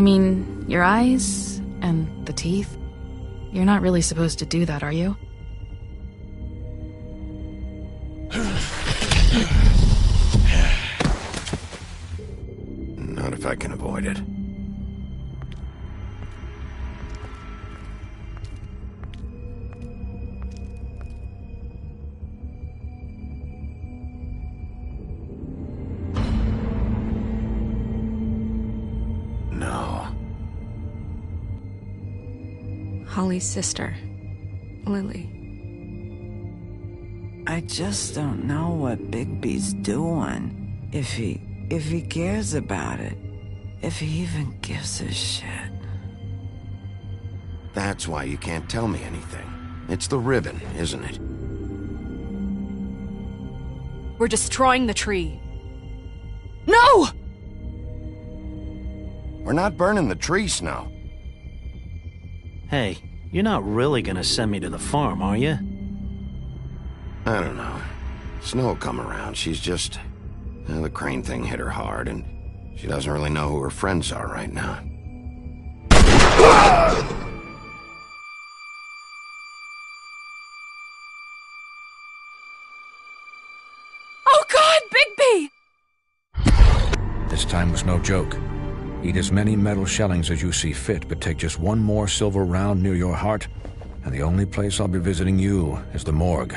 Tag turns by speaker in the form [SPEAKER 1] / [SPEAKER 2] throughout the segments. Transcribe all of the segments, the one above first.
[SPEAKER 1] I mean, your eyes and the teeth. You're not really supposed to do that, are you?
[SPEAKER 2] Not if I can avoid it. No.
[SPEAKER 3] Holly's sister, Lily.
[SPEAKER 4] I just don't know what Bigby's doing. If he cares about it. If he even gives a shit.
[SPEAKER 2] That's why you can't tell me anything. It's the ribbon, isn't it?
[SPEAKER 3] We're destroying the tree. No!
[SPEAKER 2] We're not burning the tree, Snow.
[SPEAKER 5] Hey, you're not really gonna send me to the farm, are you?
[SPEAKER 2] I don't know. Snow will come around. She's just... the crane thing hit her hard, and she doesn't really know who her friends are right now.
[SPEAKER 3] Oh God, Bigby!
[SPEAKER 6] This time was no joke. Eat as many metal shellings as you see fit, but take just one more silver round near your heart, and the only place I'll be visiting you is the morgue.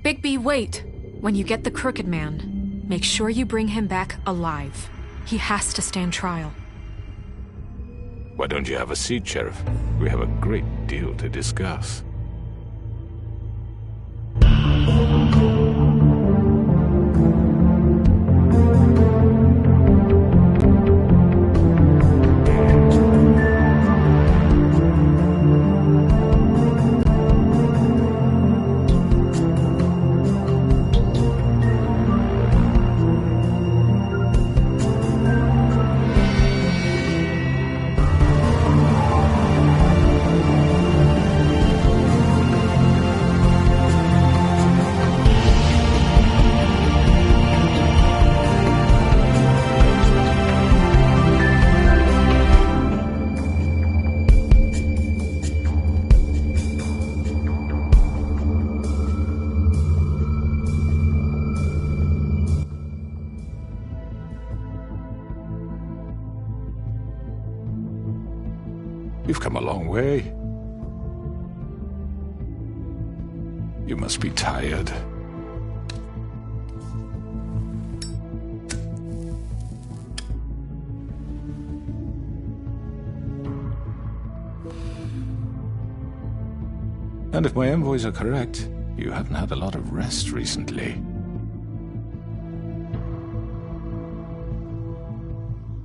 [SPEAKER 3] Bigby, wait. When you get the Crooked Man, make sure you bring him back alive. He has to stand trial.
[SPEAKER 7] Why don't you have a seat, Sheriff? We have a great deal to discuss. You've come a long way. You must be tired. And if my envoys are correct, you haven't had a lot of rest recently.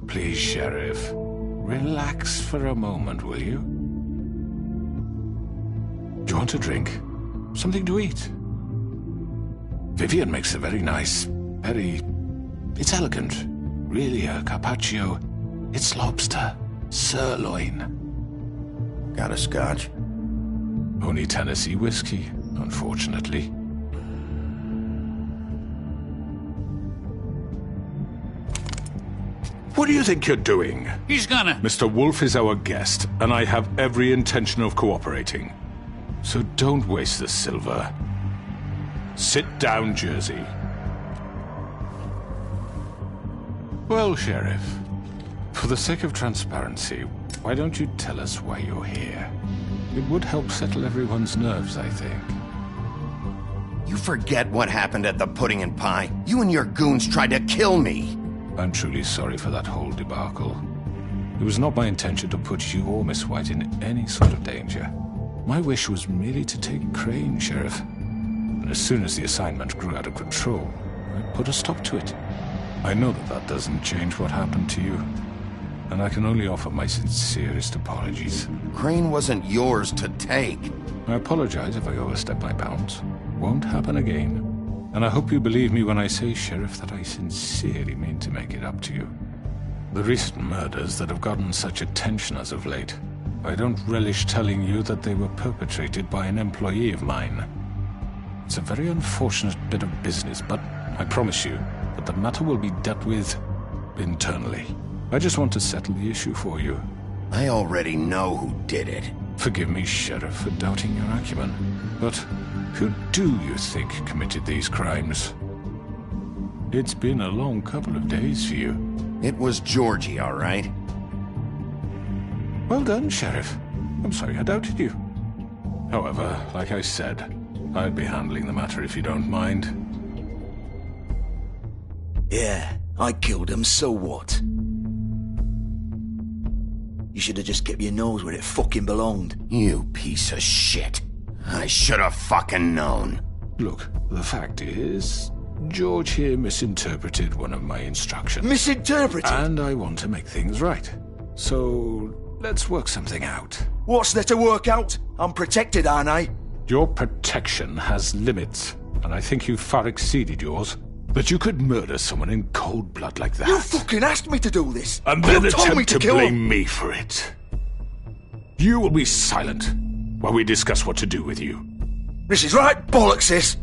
[SPEAKER 7] Please, Sheriff. Relax for a moment, will you? Do you want a drink? Something to eat? Vivian makes a very nice, it's elegant. Really a carpaccio. It's lobster. Sirloin.
[SPEAKER 2] Got a scotch?
[SPEAKER 7] Only Tennessee whiskey, unfortunately. What do you think you're doing?
[SPEAKER 8] He's gonna...
[SPEAKER 7] Mr. Wolf is our guest, and I have every intention of cooperating. So don't waste the silver. Sit down, Jersey. Well, Sheriff, for the sake of transparency, why don't you tell us why you're here? It would help settle everyone's nerves, I think.
[SPEAKER 2] You forget what happened at the Pudding and Pie? You and your goons tried to kill me!
[SPEAKER 7] I'm truly sorry for that whole debacle. It was not my intention to put you or Miss White in any sort of danger. My wish was merely to take Crane, Sheriff. And as soon as the assignment grew out of control, I put a stop to it. I know that that doesn't change what happened to you, and I can only offer my sincerest apologies.
[SPEAKER 2] Crane wasn't yours to take.
[SPEAKER 7] I apologize if I overstep my bounds. Won't happen again. And I hope you believe me when I say, Sheriff, that I sincerely mean to make it up to you. The recent murders that have gotten such attention as of late, I don't relish telling you that they were perpetrated by an employee of mine. It's a very unfortunate bit of business, but I promise you that the matter will be dealt with internally. I just want to settle the issue for you.
[SPEAKER 2] I already know who did it.
[SPEAKER 7] Forgive me, Sheriff, for doubting your acumen, but who do you think committed these crimes? It's been a long couple of days for you.
[SPEAKER 2] It was Georgie, all right?
[SPEAKER 7] Well done, Sheriff. I'm sorry I doubted you. However, like I said, I'd be handling the matter if you don't mind.
[SPEAKER 8] Yeah, I killed him, so what? You should have just kept your nose where it fucking belonged.
[SPEAKER 2] You piece of shit. I should have fucking known.
[SPEAKER 7] Look, the fact is, George here misinterpreted one of my instructions.
[SPEAKER 8] Misinterpreted?
[SPEAKER 7] And I want to make things right. So, let's work something out.
[SPEAKER 8] What's there to work out? I'm protected, aren't I?
[SPEAKER 7] Your protection has limits, and I think you've far exceeded yours. That you could murder someone in cold blood like that.
[SPEAKER 8] You fucking asked me to do this.
[SPEAKER 7] And then
[SPEAKER 8] you told me
[SPEAKER 7] attempt to
[SPEAKER 8] kill
[SPEAKER 7] blame
[SPEAKER 8] him.
[SPEAKER 7] me for it. You will be silent while we discuss what to do with you.
[SPEAKER 8] This is right bollocks, this.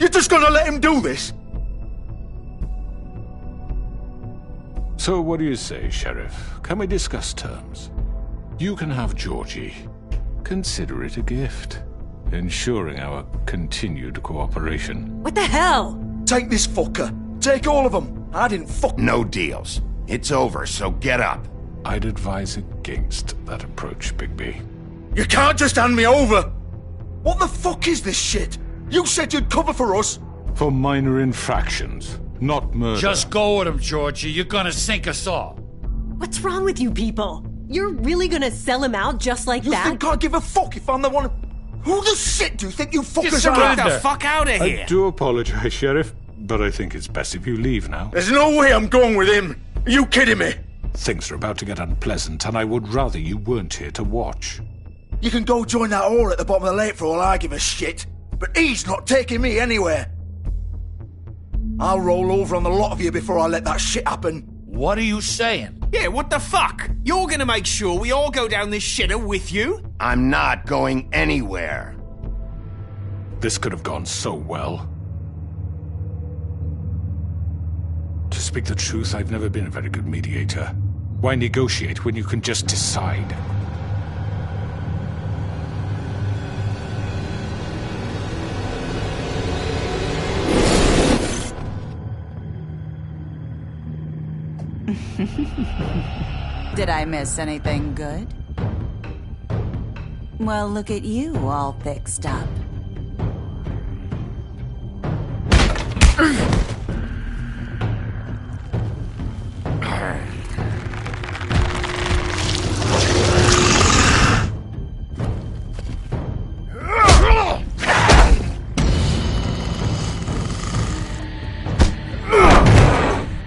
[SPEAKER 8] You're just gonna let him do this?
[SPEAKER 7] So what do you say, Sheriff? Can we discuss terms? You can have Georgie. Consider it a gift, ensuring our continued cooperation.
[SPEAKER 9] What the hell?
[SPEAKER 8] Take this fucker. Take all of them. I didn't fuck...
[SPEAKER 2] No deals. It's over, so get up.
[SPEAKER 7] I'd advise against that approach, Bigby.
[SPEAKER 8] You can't just hand me over! What the fuck is this shit? You said you'd cover for us!
[SPEAKER 7] For minor infractions, not murder.
[SPEAKER 10] Just go with him, Georgie. You're gonna sink us all.
[SPEAKER 9] What's wrong with you people? You're really gonna sell him out just like
[SPEAKER 8] You
[SPEAKER 9] that?
[SPEAKER 8] think I give a fuck if I'm the one... Who the shit do you think you fuckers
[SPEAKER 10] surrender.
[SPEAKER 8] are?
[SPEAKER 10] Get the fuck
[SPEAKER 8] out of
[SPEAKER 7] I do apologize, Sheriff, but I think it's best if you leave now.
[SPEAKER 8] There's no way I'm going with him. Are you kidding me?
[SPEAKER 7] Things are about to get unpleasant, and I would rather you weren't here to watch.
[SPEAKER 8] You can go join that whore at the bottom of the lake for all I give a shit. But he's not taking me anywhere. I'll roll over on the lot of you before I let that shit happen.
[SPEAKER 10] What are you saying?
[SPEAKER 11] Yeah, what the fuck? You're gonna make sure we all go down this shitter with you?
[SPEAKER 2] I'm not going anywhere.
[SPEAKER 7] This could have gone so well. To speak the truth, I've never been a very good mediator. Why negotiate when you can just decide?
[SPEAKER 12] Did I miss anything good? Well, look at you, all fixed up.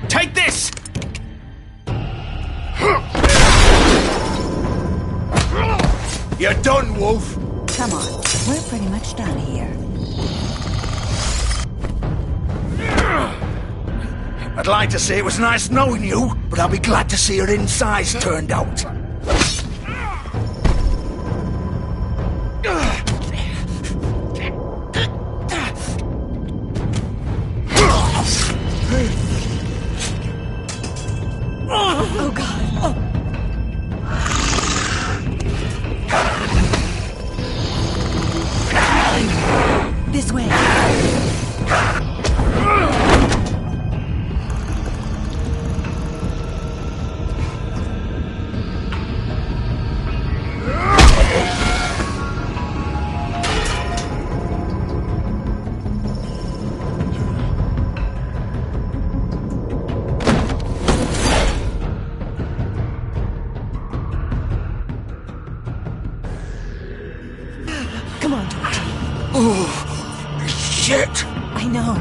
[SPEAKER 11] Take this!
[SPEAKER 8] You're done, Wolf.
[SPEAKER 12] Come on, we're pretty much done here.
[SPEAKER 8] I'd like to say it was nice knowing you, but I'll be glad to see your insides turned out.
[SPEAKER 9] Oh, God. This way. Come on, George.
[SPEAKER 8] Oh, shit.
[SPEAKER 9] I know.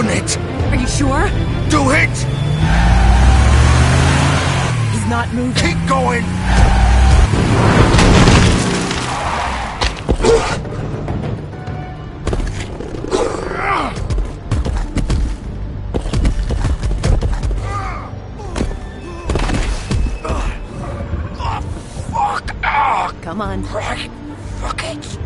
[SPEAKER 8] done it.
[SPEAKER 9] Are you sure?
[SPEAKER 8] Do it!
[SPEAKER 9] He's not moving.
[SPEAKER 8] Keep going!
[SPEAKER 9] Come on.
[SPEAKER 8] Right. Fuck it.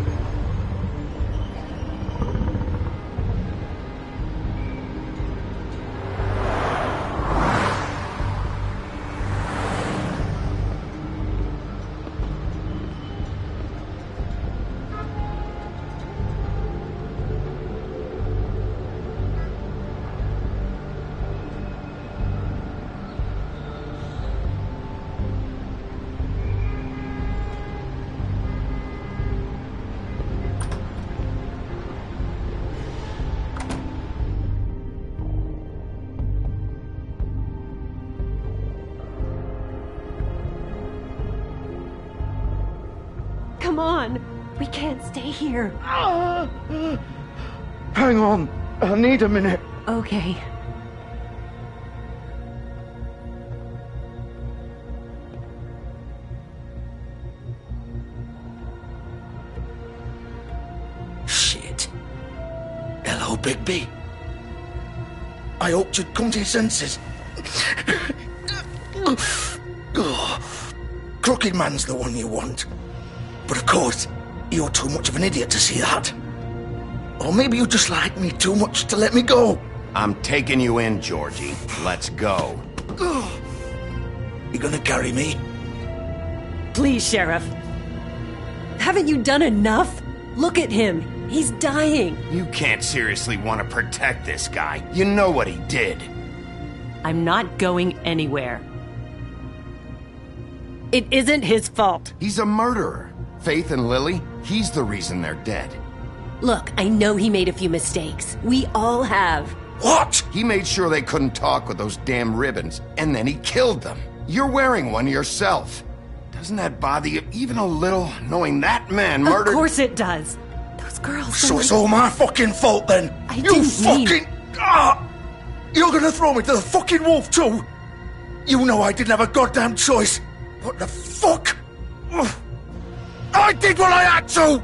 [SPEAKER 9] Come on. We can't stay here.
[SPEAKER 8] Hang on. I need a minute.
[SPEAKER 9] Okay.
[SPEAKER 8] Shit. Hello, Bigby. I hoped you'd come to your senses. Crooked Man's the one you want. But of course, you're too much of an idiot to see that. Or maybe you just like me too much to let me go.
[SPEAKER 2] I'm taking you in, Georgie. Let's go.
[SPEAKER 8] You gonna carry me?
[SPEAKER 9] Please, Sheriff. Haven't you done enough? Look at him. He's dying.
[SPEAKER 2] You can't seriously want to protect this guy. You know what he did.
[SPEAKER 9] I'm not going anywhere. It isn't his fault.
[SPEAKER 2] He's a murderer. Faith and Lily, he's the reason they're dead.
[SPEAKER 9] Look, I know he made a few mistakes. We all have.
[SPEAKER 8] What?
[SPEAKER 2] He made sure they couldn't talk with those damn ribbons, and then he killed them. You're wearing one yourself. Doesn't that bother you even a little, knowing that man murdered—
[SPEAKER 9] Of course it does. Those girls—
[SPEAKER 8] So it's all my fucking fault then? You fucking— You're gonna throw me to the fucking wolf too? You know I didn't have a goddamn choice. What the fuck? I did what I had to!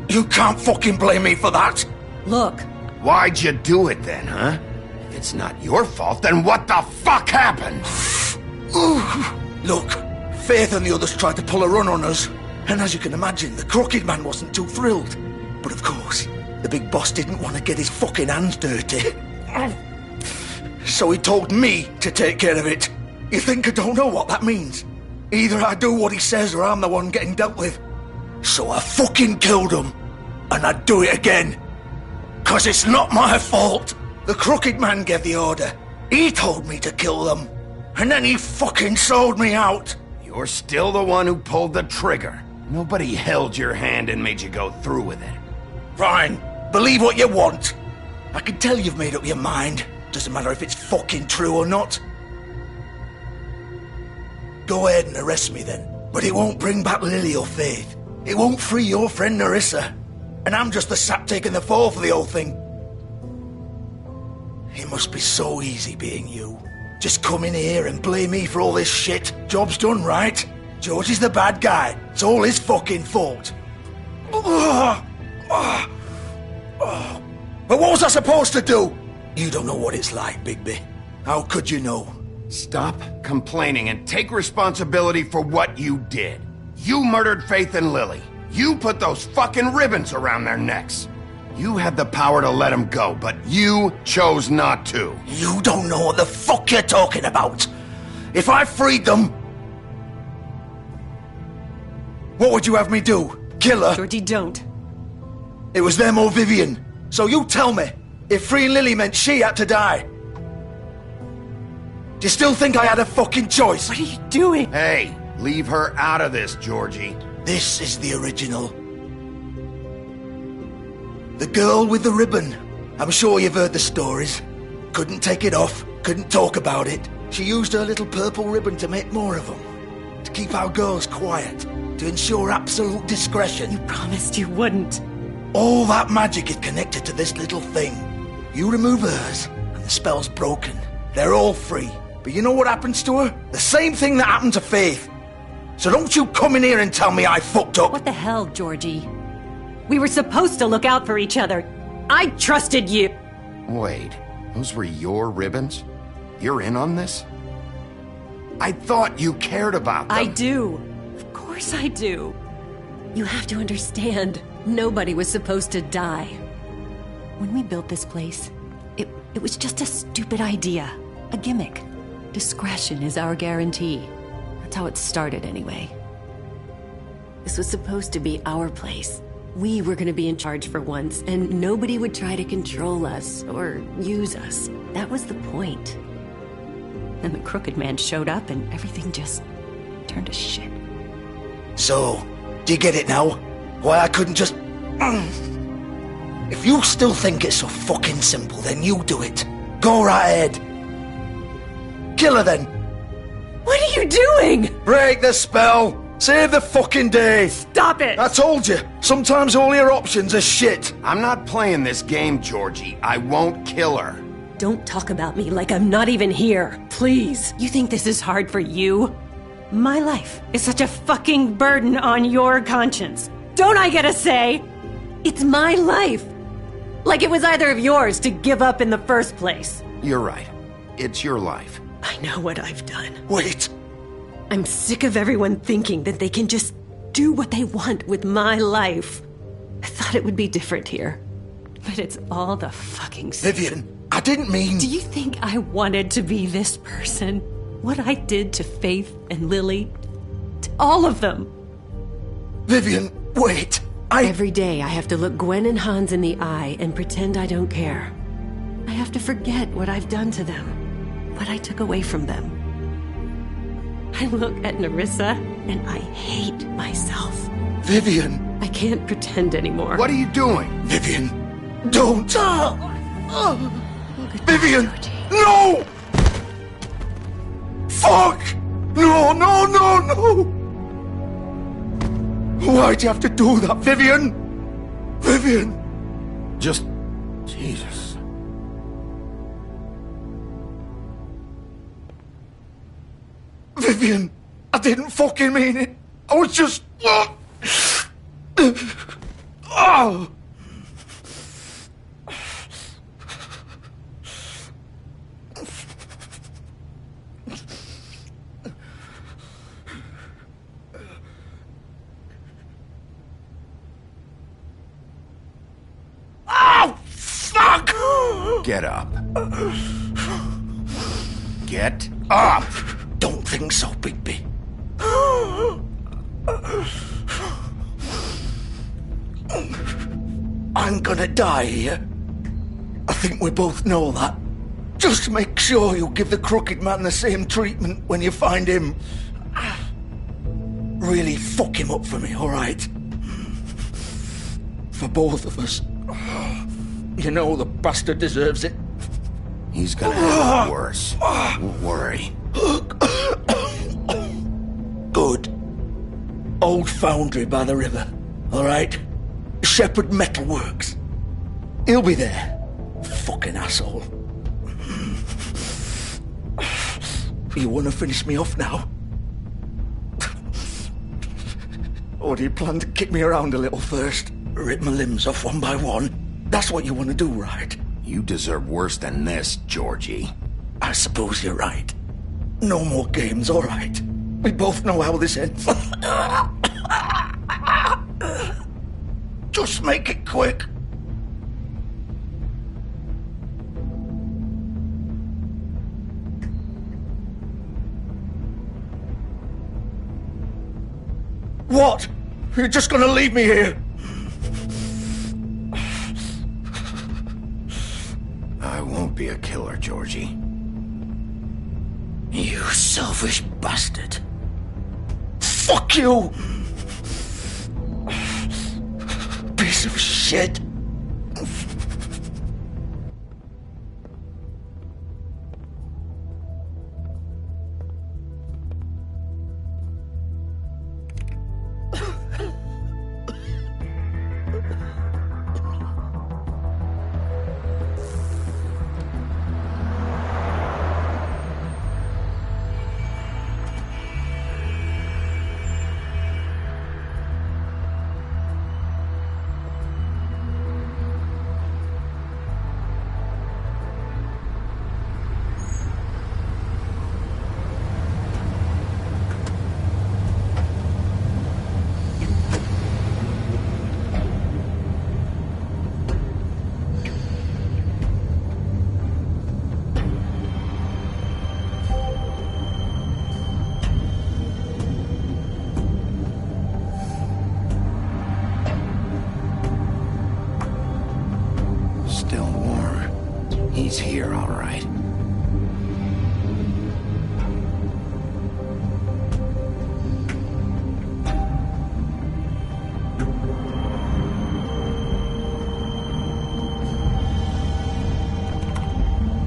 [SPEAKER 8] You can't fucking blame me for that.
[SPEAKER 9] Look.
[SPEAKER 2] Why'd you do it then, huh? If it's not your fault, then what the fuck happened?
[SPEAKER 8] Look, Faith and the others tried to pull a run on us. And as you can imagine, the Crooked Man wasn't too thrilled. But of course, the big boss didn't want to get his fucking hands dirty. So he told me to take care of it. You think I don't know what that means? Either I do what he says or I'm the one getting dealt with. So I fucking killed him. And I'd do it again. 'Cause it's not my fault. The Crooked Man gave the order. He told me to kill them. And then he fucking sold me out.
[SPEAKER 2] You're still the one who pulled the trigger. Nobody held your hand and made you go through with it.
[SPEAKER 8] Fine. Believe what you want. I can tell you've made up your mind. Doesn't matter if it's fucking true or not. Go ahead and arrest me then. But it won't bring back Lily or Faith. It won't free your friend Nerissa. And I'm just the sap taking the fall for the whole thing. It must be so easy being you. Just come in here and blame me for all this shit. Job's done, right? George is the bad guy. It's all his fucking fault. But what was I supposed to do? You don't know what it's like, Bigby. How could you know?
[SPEAKER 2] Stop complaining and take responsibility for what you did. You murdered Faith and Lily. You put those fucking ribbons around their necks. You had the power to let them go, but you chose not to.
[SPEAKER 8] You don't know what the fuck you're talking about. If I freed them... What would you have me do? Kill her?
[SPEAKER 9] Georgie, don't.
[SPEAKER 8] It was them or Vivian. So you tell me, if freeing Lily meant she had to die, do you still think I had a fucking choice?
[SPEAKER 9] What are you doing?
[SPEAKER 2] Hey, leave her out of this, Georgie.
[SPEAKER 8] This is the original. The girl with the ribbon. I'm sure you've heard the stories. Couldn't take it off, couldn't talk about it. She used her little purple ribbon to make more of them. To keep our girls quiet. To ensure absolute discretion.
[SPEAKER 9] You promised you wouldn't.
[SPEAKER 8] All that magic is connected to this little thing. You remove hers, and the spell's broken. They're all free. But you know what happens to her? The same thing that happened to Faith. So don't you come in here and tell me I fucked up.
[SPEAKER 9] What the hell, Georgie? We were supposed to look out for each other. I trusted you.
[SPEAKER 2] Wait, those were your ribbons? You're in on this? I thought you cared about them.
[SPEAKER 9] I do. Of course I do. You have to understand, nobody was supposed to die. When we built this place, it was just a stupid idea. A gimmick. Discretion is our guarantee. That's how it started anyway. This was supposed to be our place. We were gonna be in charge for once, and nobody would try to control us or use us. That was the point. Then the crooked man showed up and everything just turned to shit.
[SPEAKER 8] So, do you get it now? Why I couldn't just... If you still think it's so fucking simple, then you do it. Go right ahead. Kill her then.
[SPEAKER 9] What are you doing?
[SPEAKER 8] Break the spell. Save the fucking day.
[SPEAKER 9] Stop it.
[SPEAKER 8] I told you. Sometimes all your options are shit.
[SPEAKER 2] I'm not playing this game, Georgie. I won't kill her.
[SPEAKER 9] Don't talk about me like I'm not even here. Please. You think this is hard for you? My life is such a fucking burden on your conscience. Don't I get a say? It's my life. Like it was either of yours to give up in the first place.
[SPEAKER 2] You're right. It's your life.
[SPEAKER 9] I know what I've done.
[SPEAKER 8] Wait.
[SPEAKER 9] I'm sick of everyone thinking that they can just do what they want with my life. I thought it would be different here. But it's all the fucking same.
[SPEAKER 8] Vivian, I didn't mean...
[SPEAKER 9] Do you think I wanted to be this person? What I did to Faith and Lily? To all of them?
[SPEAKER 8] Vivian, wait.
[SPEAKER 9] Every day I have to look Gwen and Hans in the eye and pretend I don't care. I have to forget what I've done to them. What I took away from them. I look at Nerissa and I hate myself.
[SPEAKER 8] Vivian.
[SPEAKER 9] I can't pretend anymore.
[SPEAKER 2] What are you doing?
[SPEAKER 8] Vivian, don't. Vivian, no! Fuck! No, no, no, no! Why'd you have to do that, Vivian? Vivian!
[SPEAKER 2] Just... Jesus.
[SPEAKER 8] Vivian, I didn't fucking mean it. I was just... Oh!
[SPEAKER 2] Get up. Get up!
[SPEAKER 8] Don't think so, Bigby. I'm gonna die here. I think we both know that. Just make sure you give the crooked man the same treatment when you find him. Really fuck him up for me, alright? For both of us. You know the bastard deserves it.
[SPEAKER 2] He's gonna have it worse. Don't worry.
[SPEAKER 8] Good. Old foundry by the river, alright? Shepherd Metalworks. He'll be there. Fucking asshole. You wanna finish me off now? Or do you plan to kick me around a little first? Rip my limbs off one by one? That's what you want to do, right?
[SPEAKER 2] You deserve worse than this, Georgie.
[SPEAKER 8] I suppose you're right. No more games, all right. We both know how this ends. Just make it quick. What? You're just gonna leave me here?
[SPEAKER 2] I won't be a killer, Georgie.
[SPEAKER 8] You selfish bastard. Fuck you! Piece of shit.
[SPEAKER 2] He's here, all right.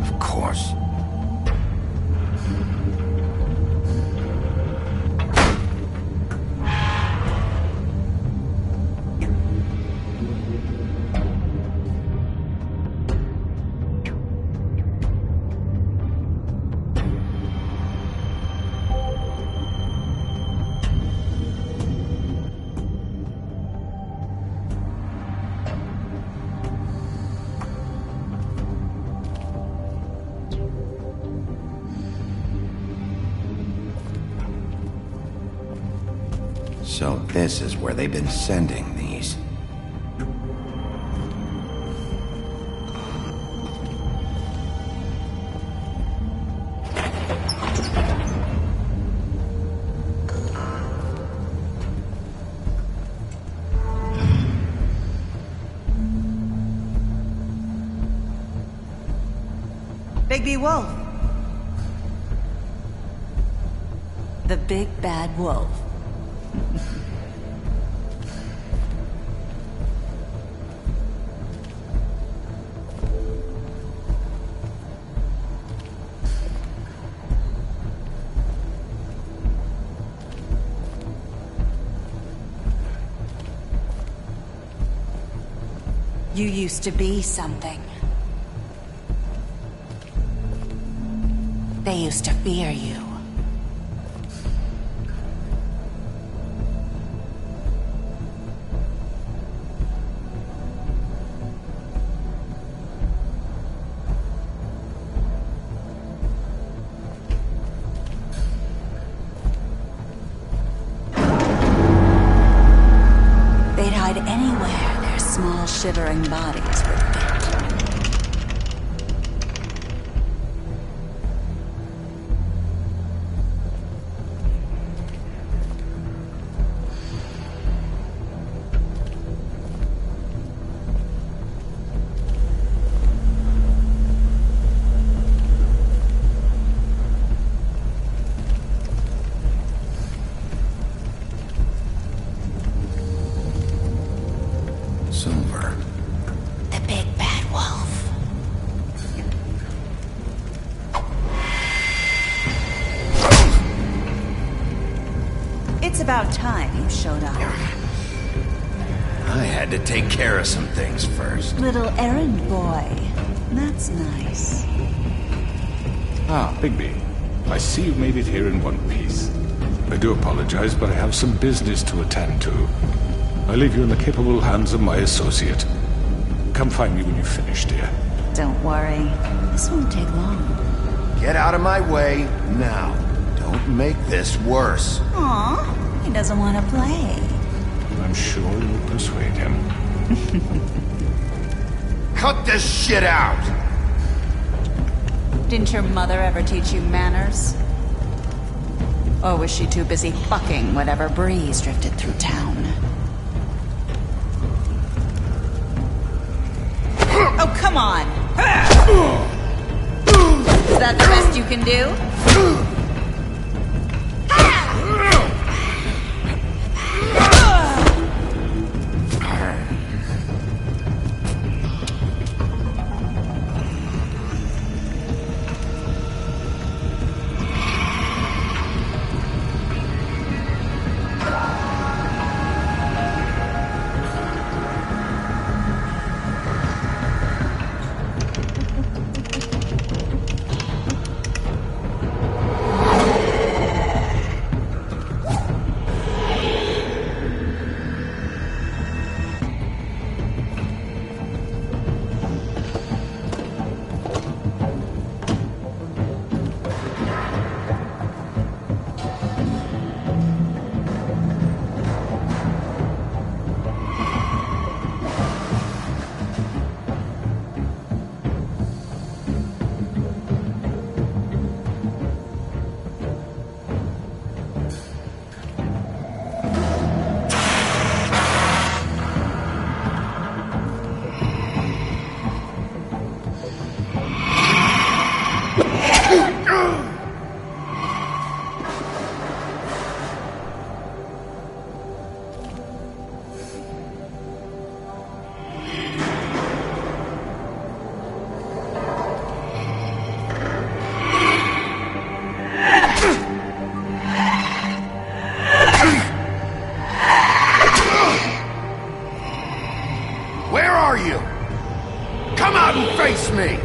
[SPEAKER 2] Of course. So this is where they've been sending these.
[SPEAKER 12] Bigby Wolf. The big bad wolf. You used to be something. They used to fear you. They'd hide anywhere their small, shivering bodies would fit.
[SPEAKER 2] Silver.
[SPEAKER 12] The big bad wolf. It's about time you showed up.
[SPEAKER 2] I had to take care of some things first.
[SPEAKER 12] Little errand boy. That's nice.
[SPEAKER 7] Ah, Bigby. I see you made it here in one piece. I do apologize, but I have some business to attend to. I leave you in the capable hands of my associate. Come find me when you've finished, dear.
[SPEAKER 12] Don't worry. This won't take long.
[SPEAKER 2] Get out of my way now. Don't make this worse.
[SPEAKER 12] Aw, he doesn't want to play.
[SPEAKER 7] I'm sure you'll persuade him.
[SPEAKER 2] Cut this shit out!
[SPEAKER 12] Didn't your mother ever teach you manners? Or was she too busy fucking whatever breeze drifted through town? Oh, come on! Is that the best you can do?
[SPEAKER 2] Where are you? Come out and face me!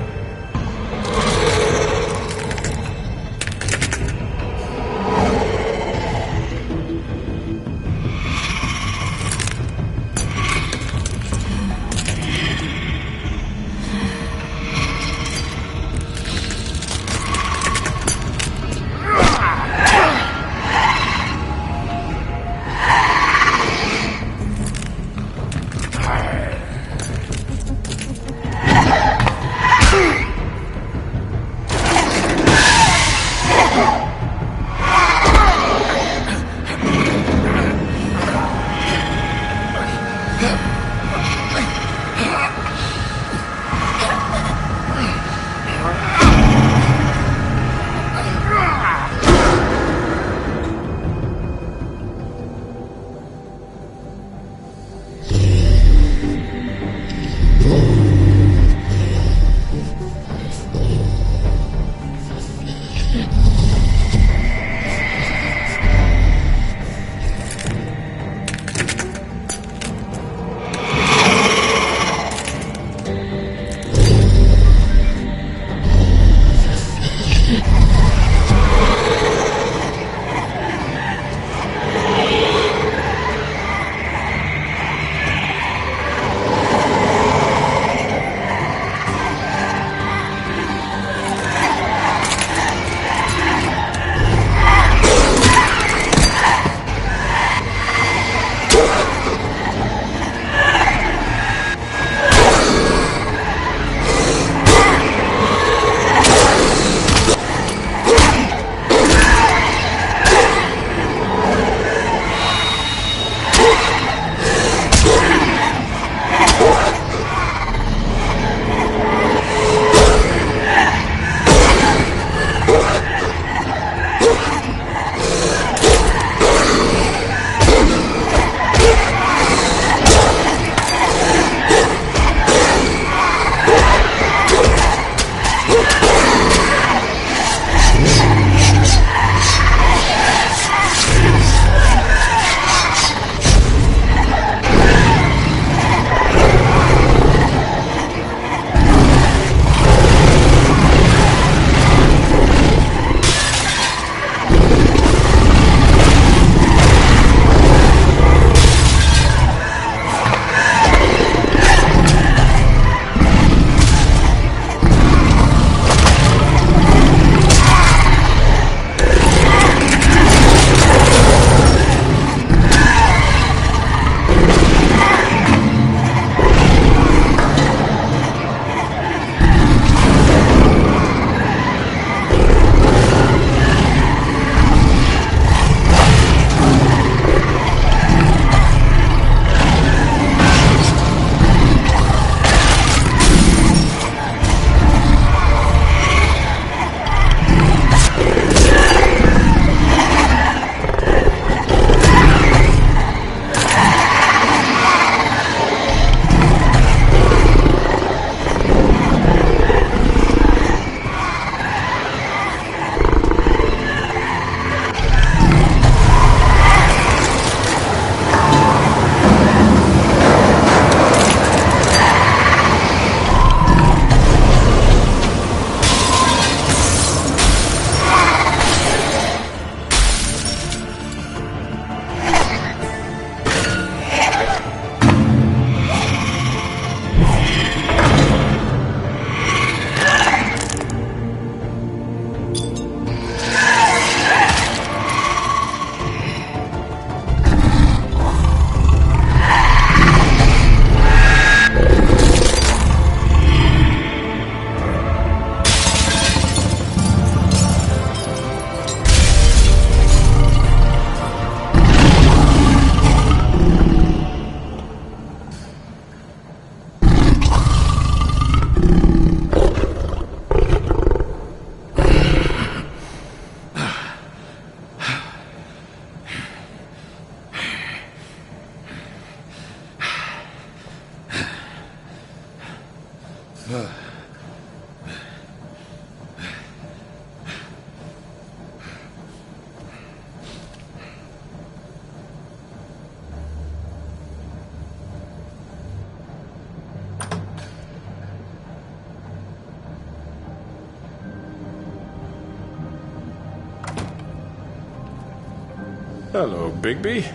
[SPEAKER 7] Hello, Bigby.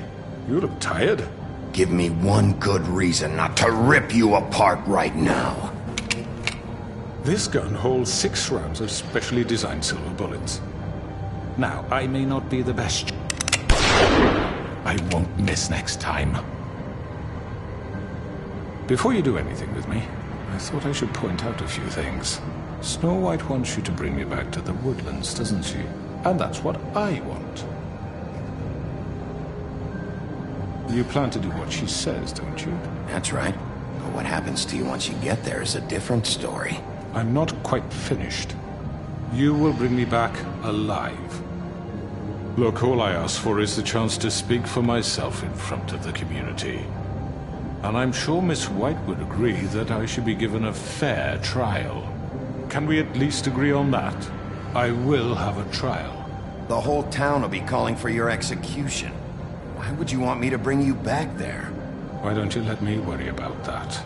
[SPEAKER 7] You look tired.
[SPEAKER 2] Give me one good reason not to rip you apart right now.
[SPEAKER 7] This gun holds 6 rounds of specially designed silver bullets. Now, I may not be the best. I won't miss next time. Before you do anything with me, I thought I should point out a few things. Snow White wants you to bring me back to the woodlands, doesn't she? And that's what I want. You plan to do what she says, don't you?
[SPEAKER 2] That's right. But what happens to you once you get there is a different story.
[SPEAKER 7] I'm not quite finished. You will bring me back alive. Look, all I ask for is the chance to speak for myself in front of the community. And I'm sure Miss White would agree that I should be given a fair trial. Can we at least agree on that? I will have a trial.
[SPEAKER 2] The whole town will be calling for your execution. Why would you want me to bring you back there?
[SPEAKER 7] Why don't you let me worry about that?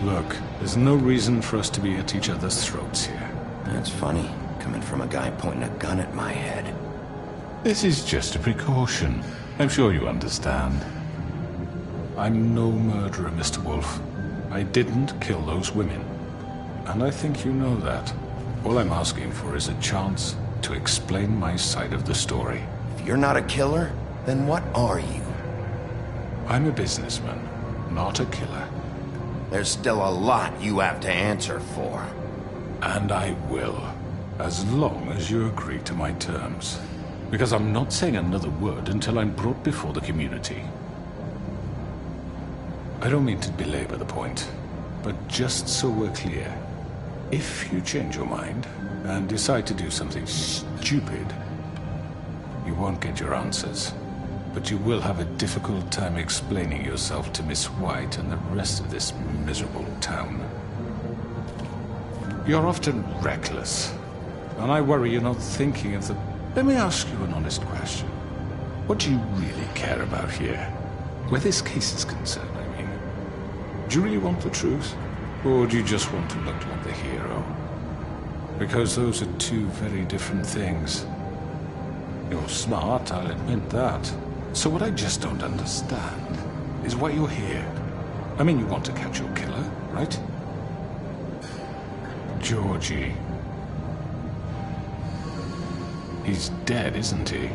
[SPEAKER 7] Look, there's no reason for us to be at each other's throats here.
[SPEAKER 2] That's funny, coming from a guy pointing a gun at my head.
[SPEAKER 7] This is just a precaution. I'm sure you understand. I'm no murderer, Mr. Wolf. I didn't kill those women. And I think you know that. All I'm asking for is a chance to explain my side of the story.
[SPEAKER 2] If you're not a killer, then what are you?
[SPEAKER 7] I'm a businessman, not a killer.
[SPEAKER 2] There's still a lot you have to answer for.
[SPEAKER 7] And I will, as long as you agree to my terms. Because I'm not saying another word until I'm brought before the community. I don't mean to belabor the point, but just so we're clear, if you change your mind and decide to do something stupid, you won't get your answers. But you will have a difficult time explaining yourself to Miss White and the rest of this miserable town. You're often reckless, and I worry you're not thinking of the... Let me ask you an honest question. What do you really care about here? Where this case is concerned, I mean. Do you really want the truth? Or do you just want to look like the hero? Because those are two very different things. You're smart, I'll admit that. So what I just don't understand is why you're here. I mean, you want to catch your killer, right? Georgie. He's dead, isn't he?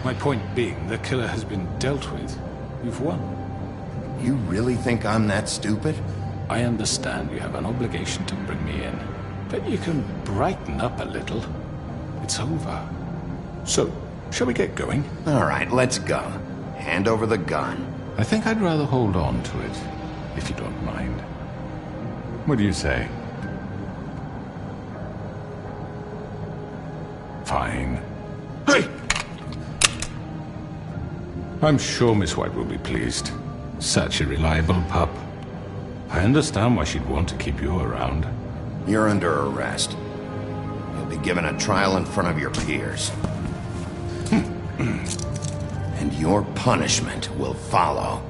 [SPEAKER 7] My point being, the killer has been dealt with. You've won.
[SPEAKER 2] You really think I'm that stupid?
[SPEAKER 7] I understand you have an obligation to bring me in, but you can brighten up a little. It's over. So, shall we get going?
[SPEAKER 2] All right, let's go. Hand over the gun.
[SPEAKER 7] I think I'd rather hold on to it, if you don't mind. What do you say? Fine.
[SPEAKER 2] Hey!
[SPEAKER 7] I'm sure Miss White will be pleased. Such a reliable pup. I understand why she'd want to keep you around.
[SPEAKER 2] You're under arrest. You'll be given a trial in front of your peers. And your punishment will follow.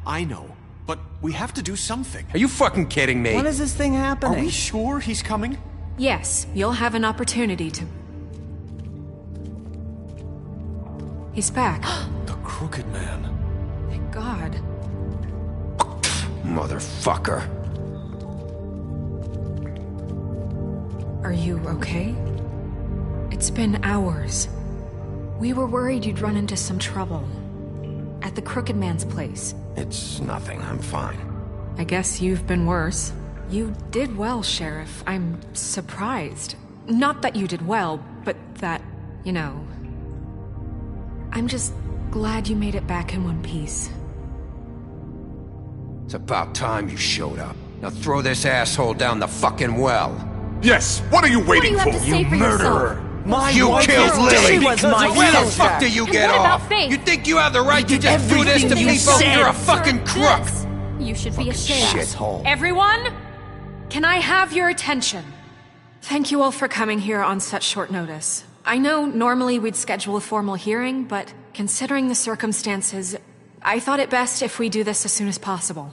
[SPEAKER 11] I know. But we have to do something.
[SPEAKER 13] Are you fucking kidding me?
[SPEAKER 4] When is this thing happening?
[SPEAKER 11] Are we sure he's coming?
[SPEAKER 3] Yes, you'll have an opportunity to... He's back.
[SPEAKER 11] The Crooked Man.
[SPEAKER 3] Thank God.
[SPEAKER 2] Motherfucker.
[SPEAKER 3] Are you okay? It's been hours. We were worried you'd run into some trouble. At the Crooked Man's place.
[SPEAKER 2] It's nothing, I'm fine.
[SPEAKER 3] I guess you've been worse. You did well, Sheriff. I'm surprised. Not that you did well, but that, you know... I'm just glad you made it back in one piece.
[SPEAKER 13] It's about time you showed up. Now throw this asshole down the fucking well.
[SPEAKER 14] Yes, what are you waiting for?
[SPEAKER 9] You
[SPEAKER 13] murderer!
[SPEAKER 14] You killed Lily!
[SPEAKER 13] Where the fuck do you get off? You think you have the right to just do this to people? You're a fucking crook!
[SPEAKER 3] You should be ashamed.
[SPEAKER 2] Shithole.
[SPEAKER 3] Everyone, can I have your attention? Thank you all for coming here on such short notice. I know normally we'd schedule a formal hearing, but considering the circumstances, I thought it best if we do this as soon as possible.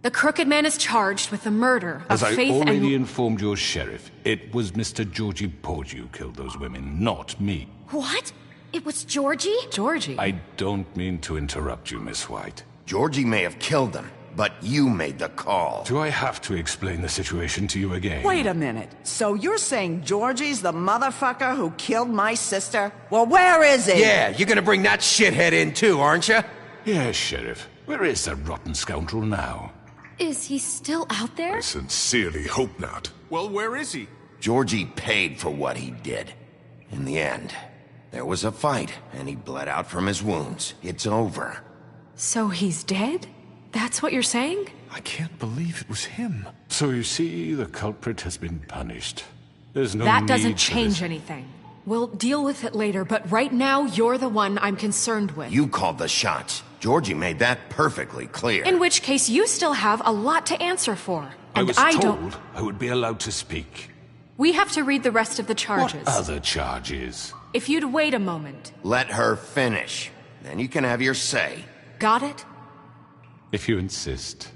[SPEAKER 3] The Crooked Man is charged with the murder of
[SPEAKER 7] As I
[SPEAKER 3] Faith
[SPEAKER 7] already
[SPEAKER 3] and...
[SPEAKER 7] informed your sheriff, it was Mr. Georgie Porgy who killed those women, not me.
[SPEAKER 15] What? It was Georgie?
[SPEAKER 3] Georgie?
[SPEAKER 7] I don't mean to interrupt you, Miss White.
[SPEAKER 2] Georgie may have killed them, but you made the call.
[SPEAKER 7] Do I have to explain the situation to you again?
[SPEAKER 4] Wait a minute. So you're saying Georgie's the motherfucker who killed my sister? Well, where is he?
[SPEAKER 13] Yeah, you're gonna bring that shithead in too, aren't you?
[SPEAKER 7] Yes, Sheriff. Where is the rotten scoundrel now?
[SPEAKER 15] Is he still out there?
[SPEAKER 14] I sincerely hope not.
[SPEAKER 11] Well, where is he?
[SPEAKER 2] Georgie paid for what he did. In the end, there was a fight, and he bled out from his wounds. It's over.
[SPEAKER 3] So he's dead? That's what you're saying?
[SPEAKER 14] I can't believe it was him.
[SPEAKER 7] So you see, the culprit has been punished. There's no
[SPEAKER 3] That
[SPEAKER 7] need
[SPEAKER 3] doesn't
[SPEAKER 7] for
[SPEAKER 3] change
[SPEAKER 7] this.
[SPEAKER 3] anything. We'll deal with it later, but right now, you're the one I'm concerned with.
[SPEAKER 2] You called the shots. Georgie made that perfectly clear.
[SPEAKER 3] In which case, you still have a lot to answer for.
[SPEAKER 7] I
[SPEAKER 3] And
[SPEAKER 7] was
[SPEAKER 3] don't...
[SPEAKER 7] told I would be allowed to speak.
[SPEAKER 3] We have to read the rest of the charges.
[SPEAKER 7] What other charges?
[SPEAKER 3] If you'd wait a moment.
[SPEAKER 2] Let her finish. Then you can have your say.
[SPEAKER 3] Got it?
[SPEAKER 7] If you insist.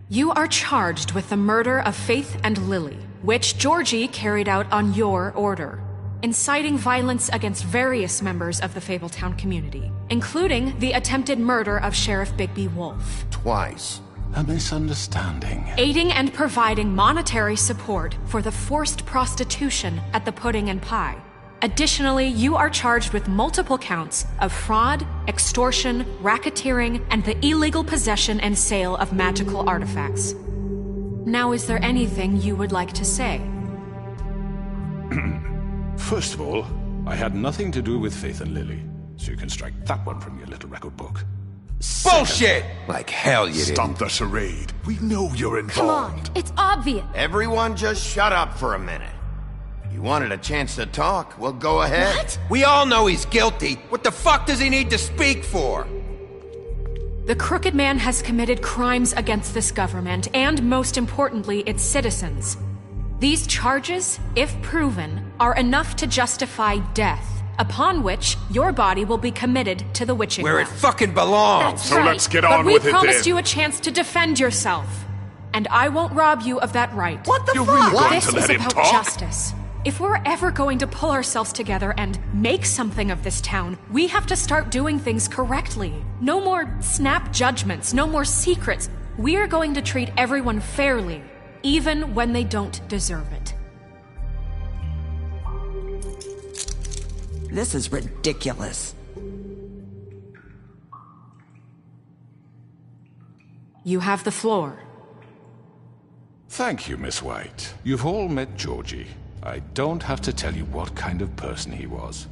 [SPEAKER 3] You are charged with the murder of Faith and Lily, which Georgie carried out on your order, inciting violence against various members of the Fabletown community, including the attempted murder of Sheriff Bigby Wolf.
[SPEAKER 2] Twice.
[SPEAKER 7] A misunderstanding.
[SPEAKER 3] Aiding and providing monetary support for the forced prostitution at the Pudding and Pie. Additionally, you are charged with multiple counts of fraud, extortion, racketeering, and the illegal possession and sale of magical artifacts. Now, is there anything you would like to say?
[SPEAKER 7] First of all, I had nothing to do with Faith and Lily, so you can strike that one from your little record book.
[SPEAKER 13] Bullshit! Like hell you didn't.
[SPEAKER 14] Stop the charade. We know you're involved.
[SPEAKER 15] Come on, it's obvious.
[SPEAKER 2] Everyone just shut up for a minute. You wanted a chance to talk, well, go ahead.
[SPEAKER 15] What?
[SPEAKER 13] We all know he's guilty. What the fuck does he need to speak for?
[SPEAKER 3] The Crooked Man has committed crimes against this government, and most importantly, its citizens. These charges, if proven, are enough to justify death, upon which your body will be committed to the witching
[SPEAKER 13] Where it
[SPEAKER 3] well.
[SPEAKER 13] fucking belongs.
[SPEAKER 15] That's right.
[SPEAKER 14] Let's get on with it
[SPEAKER 3] But we promised
[SPEAKER 14] then.
[SPEAKER 3] you a chance to defend yourself, and I won't rob you of that right.
[SPEAKER 4] What the
[SPEAKER 14] You're
[SPEAKER 4] fuck?
[SPEAKER 14] really going
[SPEAKER 3] This
[SPEAKER 14] to
[SPEAKER 3] is
[SPEAKER 14] let him
[SPEAKER 3] about
[SPEAKER 14] talk?
[SPEAKER 3] justice. If we're ever going to pull ourselves together and make something of this town, we have to start doing things correctly. No more snap judgments, no more secrets. We're going to treat everyone fairly, even when they don't deserve it.
[SPEAKER 4] This is ridiculous.
[SPEAKER 3] You have the floor.
[SPEAKER 7] Thank you, Miss White. You've all met Georgie. I don't have to tell you what kind of person he was.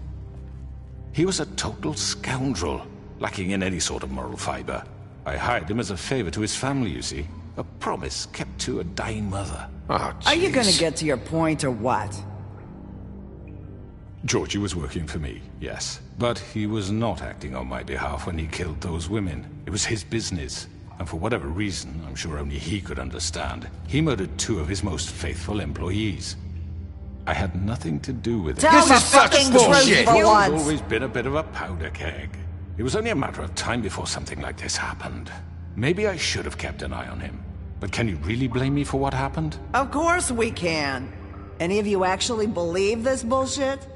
[SPEAKER 7] He was a total scoundrel, lacking in any sort of moral fiber. I hired him as a favor to his family, you see. A promise kept to a dying mother.
[SPEAKER 2] Oh,
[SPEAKER 4] Are you gonna
[SPEAKER 2] jeez.
[SPEAKER 4] get to your point or what?
[SPEAKER 7] Georgie was working for me, yes. But he was not acting on my behalf when he killed those women. It was his business. And for whatever reason, I'm sure only he could understand, he murdered 2 of his most faithful employees. I had nothing to do with it.
[SPEAKER 4] Tell
[SPEAKER 13] This
[SPEAKER 4] the
[SPEAKER 13] is such
[SPEAKER 4] fucking
[SPEAKER 13] bullshit.
[SPEAKER 4] truth for
[SPEAKER 7] He's
[SPEAKER 4] once.
[SPEAKER 7] always been a bit of a powder keg. It was only a matter of time before something like this happened. Maybe I should have kept an eye on him. But can you really blame me for what happened?
[SPEAKER 4] Of course we can. Any of you actually believe this bullshit?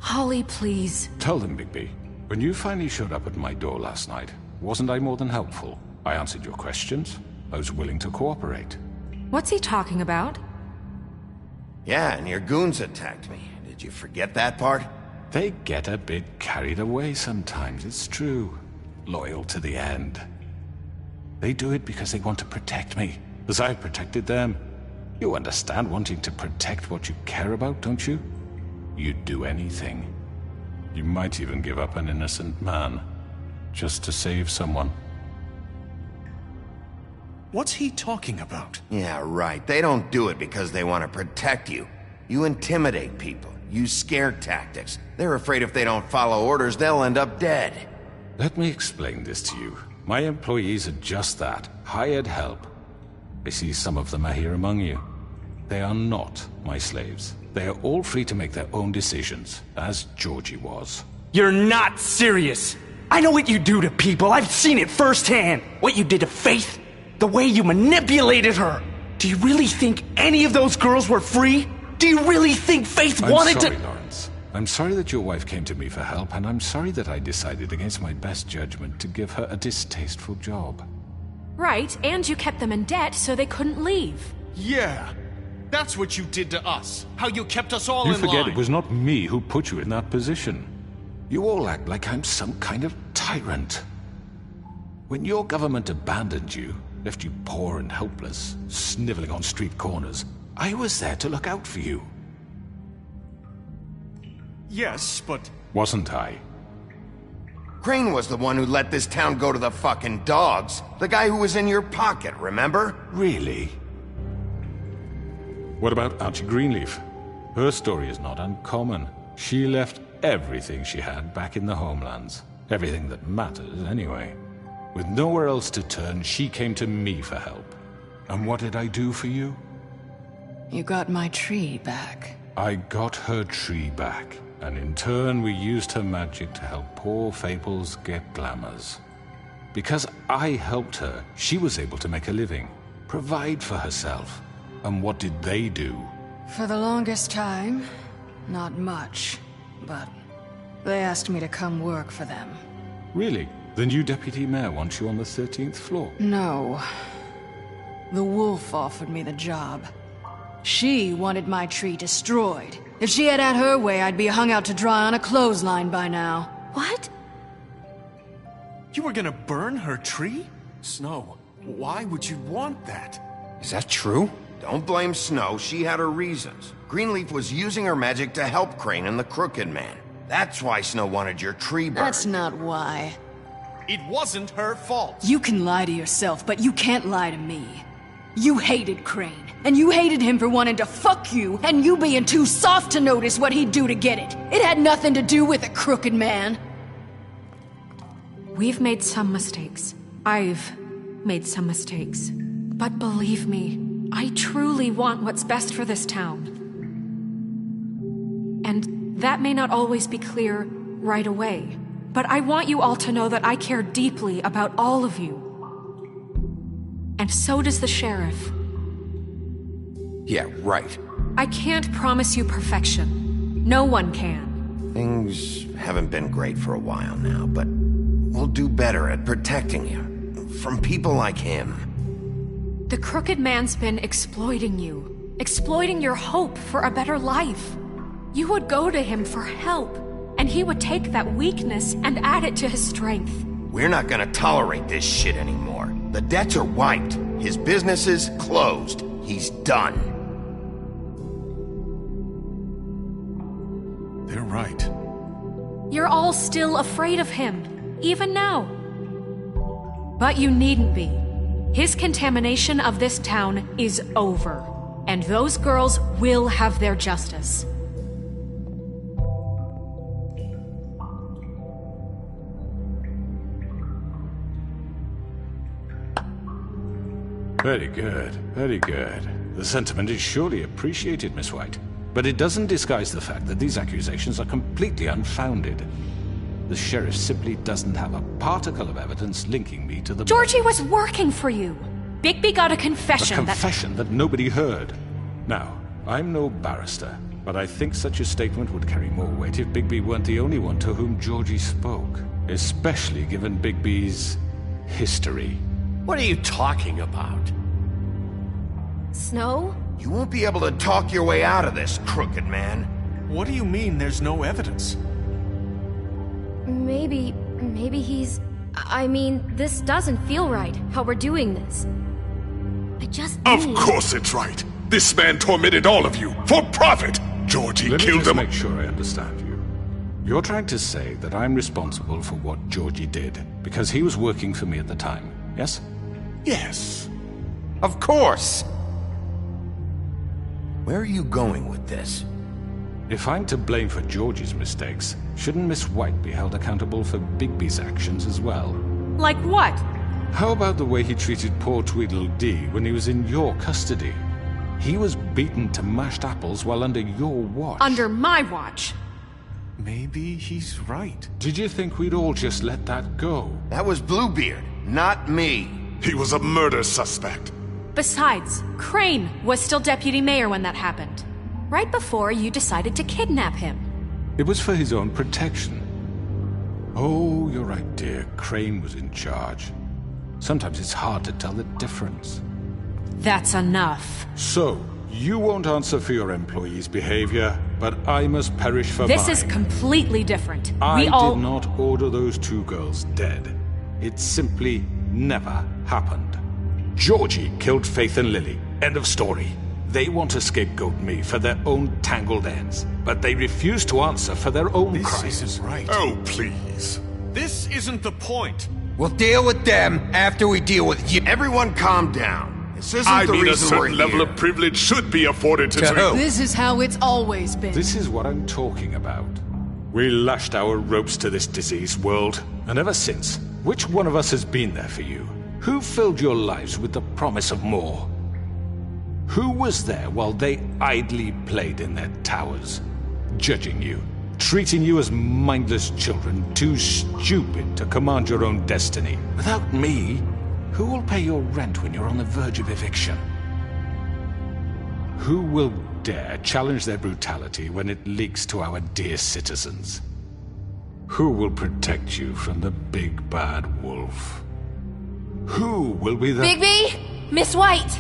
[SPEAKER 3] Holly, please.
[SPEAKER 7] Tell them, Bigby. When you finally showed up at my door last night, wasn't I more than helpful? I answered your questions. I was willing to cooperate.
[SPEAKER 3] What's he talking about?
[SPEAKER 2] Yeah, and your goons attacked me. Did you forget that part?
[SPEAKER 7] They get a bit carried away sometimes, it's true. Loyal to the end. They do it because they want to protect me, as I've protected them. You understand wanting to protect what you care about, don't you? You'd do anything. You might even give up an innocent man, just to save someone.
[SPEAKER 14] What's he talking about?
[SPEAKER 2] Yeah, right. They don't do it because they want to protect you. You intimidate people, use scare tactics. They're afraid if they don't follow orders, they'll end up dead.
[SPEAKER 7] Let me explain this to you. My employees are just that, hired help. I see some of them are here among you. They are not my slaves. They are all free to make their own decisions, as Georgie was.
[SPEAKER 11] You're not serious. I know what you do to people. I've seen it firsthand. What you did to Faith. The way you manipulated her. Do you really think any of those girls were free? Do you really think Faith wanted to—
[SPEAKER 7] I'm sorry, Lawrence. I'm sorry that your wife came to me for help, and I'm sorry that I decided against my best judgment to give her a distasteful job.
[SPEAKER 3] Right, and you kept them in debt so they couldn't leave.
[SPEAKER 14] Yeah. That's what you did to us. How you kept us all in line.
[SPEAKER 7] You forget it was not me who put you in that position. You all act like I'm some kind of tyrant. When your government abandoned you, left you poor and helpless, sniveling on street corners, I was there to look out for you.
[SPEAKER 14] Yes, but...
[SPEAKER 7] Wasn't I?
[SPEAKER 2] Crane was the one who let this town go to the fucking dogs. The guy who was in your pocket, remember?
[SPEAKER 7] Really? What about Auntie Greenleaf? Her story is not uncommon. She left everything she had back in the homelands. Everything that matters, anyway. With nowhere else to turn, she came to me for help. And what did I do for you?
[SPEAKER 1] You got my tree back.
[SPEAKER 7] I got her tree back, and in turn we used her magic to help poor Fables get glamours. Because I helped her, she was able to make a living, provide for herself. And what did they do?
[SPEAKER 1] For the longest time, not much. But they asked me to come work for them.
[SPEAKER 7] Really? The new deputy mayor wants you on the 13th floor?
[SPEAKER 1] No. The wolf offered me the job. She wanted my tree destroyed. If she had her way, I'd be hung out to dry on a clothesline by now.
[SPEAKER 15] What?
[SPEAKER 14] You were gonna burn her tree? Snow, why would you want that?
[SPEAKER 2] Is that true? Don't blame Snow, she had her reasons. Greenleaf was using her magic to help Crane and the Crooked Man. That's why Snow wanted your tree burned.
[SPEAKER 1] That's not why.
[SPEAKER 14] It wasn't her fault.
[SPEAKER 1] You can lie to yourself, but you can't lie to me. You hated Crane, and you hated him for wanting to fuck you, and you being too soft to notice what he'd do to get it. It had nothing to do with the Crooked Man.
[SPEAKER 3] We've made some mistakes. I've made some mistakes. But believe me, I truly want what's best for this town. And that may not always be clear right away, but I want you all to know that I care deeply about all of you. And so does the sheriff.
[SPEAKER 2] Yeah, right.
[SPEAKER 3] I can't promise you perfection. No one can.
[SPEAKER 2] Things haven't been great for a while now, but we'll do better at protecting you from people like him.
[SPEAKER 3] The Crooked Man's been exploiting you, exploiting your hope for a better life. You would go to him for help, and he would take that weakness and add it to his strength.
[SPEAKER 2] We're not gonna tolerate this shit anymore. The debts are wiped. His business is closed. He's done.
[SPEAKER 14] They're right.
[SPEAKER 3] You're all still afraid of him, even now. But you needn't be. His contamination of this town is over, and those girls will have their justice.
[SPEAKER 7] Very good, very good. The sentiment is surely appreciated, Miss White. But it doesn't disguise the fact that these accusations are completely unfounded. The sheriff simply doesn't have a particle of evidence linking me to the...
[SPEAKER 3] Georgie was working for you. Bigby got a confession
[SPEAKER 7] A confession that nobody heard. Now, I'm no barrister, but I think such a statement would carry more weight if Bigby weren't the only one to whom Georgie spoke. Especially given Bigby's history.
[SPEAKER 10] What are you talking about?
[SPEAKER 15] Snow?
[SPEAKER 2] You won't be able to talk your way out of this, Crooked Man.
[SPEAKER 14] What do you mean there's no evidence?
[SPEAKER 15] Maybe he's... I mean, this doesn't feel right, how we're doing this. I just
[SPEAKER 14] Of
[SPEAKER 15] need...
[SPEAKER 14] course it's right. This man tormented all of you, for profit! Georgie killed
[SPEAKER 7] Let
[SPEAKER 14] him.
[SPEAKER 7] me just make sure I understand you. You're trying to say that I'm responsible for what Georgie did, because he was working for me at the time, yes?
[SPEAKER 14] Yes.
[SPEAKER 2] Of course! Where are you going with this?
[SPEAKER 7] If I'm to blame for Georgie's mistakes, shouldn't Miss White be held accountable for Bigby's actions as well?
[SPEAKER 3] Like what?
[SPEAKER 7] How about the way he treated poor Tweedledee when he was in your custody? He was beaten to mashed apples while under your watch.
[SPEAKER 3] Under my watch.
[SPEAKER 14] Maybe he's right.
[SPEAKER 7] Did you think we'd all just let that go?
[SPEAKER 2] That was Bluebeard, not me.
[SPEAKER 16] He was a murder suspect.
[SPEAKER 3] Besides, Crane was still deputy mayor when that happened. Right before you decided to kidnap him.
[SPEAKER 7] It was for his own protection. Oh, you're right, dear. Crane was in charge. Sometimes it's hard to tell the difference.
[SPEAKER 3] That's enough.
[SPEAKER 7] So, you won't answer for your employees' behavior, but I must perish for mine.
[SPEAKER 3] This is completely different.
[SPEAKER 7] I did not order those two girls dead. It simply never happened. Georgie killed Faith and Lily. End of story. They want to scapegoat me for their own tangled ends, but they refuse to answer for their own crimes.
[SPEAKER 14] This isn't right.
[SPEAKER 16] Oh, please.
[SPEAKER 14] This isn't the point.
[SPEAKER 13] We'll deal with them after we deal with you.
[SPEAKER 2] Everyone calm down. This isn't
[SPEAKER 16] I
[SPEAKER 2] the
[SPEAKER 16] mean, a
[SPEAKER 2] reason we're
[SPEAKER 16] certain level
[SPEAKER 2] here.
[SPEAKER 16] of privilege should be afforded to
[SPEAKER 13] who?
[SPEAKER 1] This is how it's always been.
[SPEAKER 7] This is what I'm talking about. We lashed our ropes to this diseased world, and ever since, which one of us has been there for you? Who filled your lives with the promise of more? Who was there while they idly played in their towers, judging you, treating you as mindless children, too stupid to command your own destiny? Without me, who will pay your rent when you're on the verge of eviction? Who will dare challenge their brutality when it leaks to our dear citizens? Who will protect you from the big bad wolf? Who will be the—
[SPEAKER 15] Bigby! Miss White!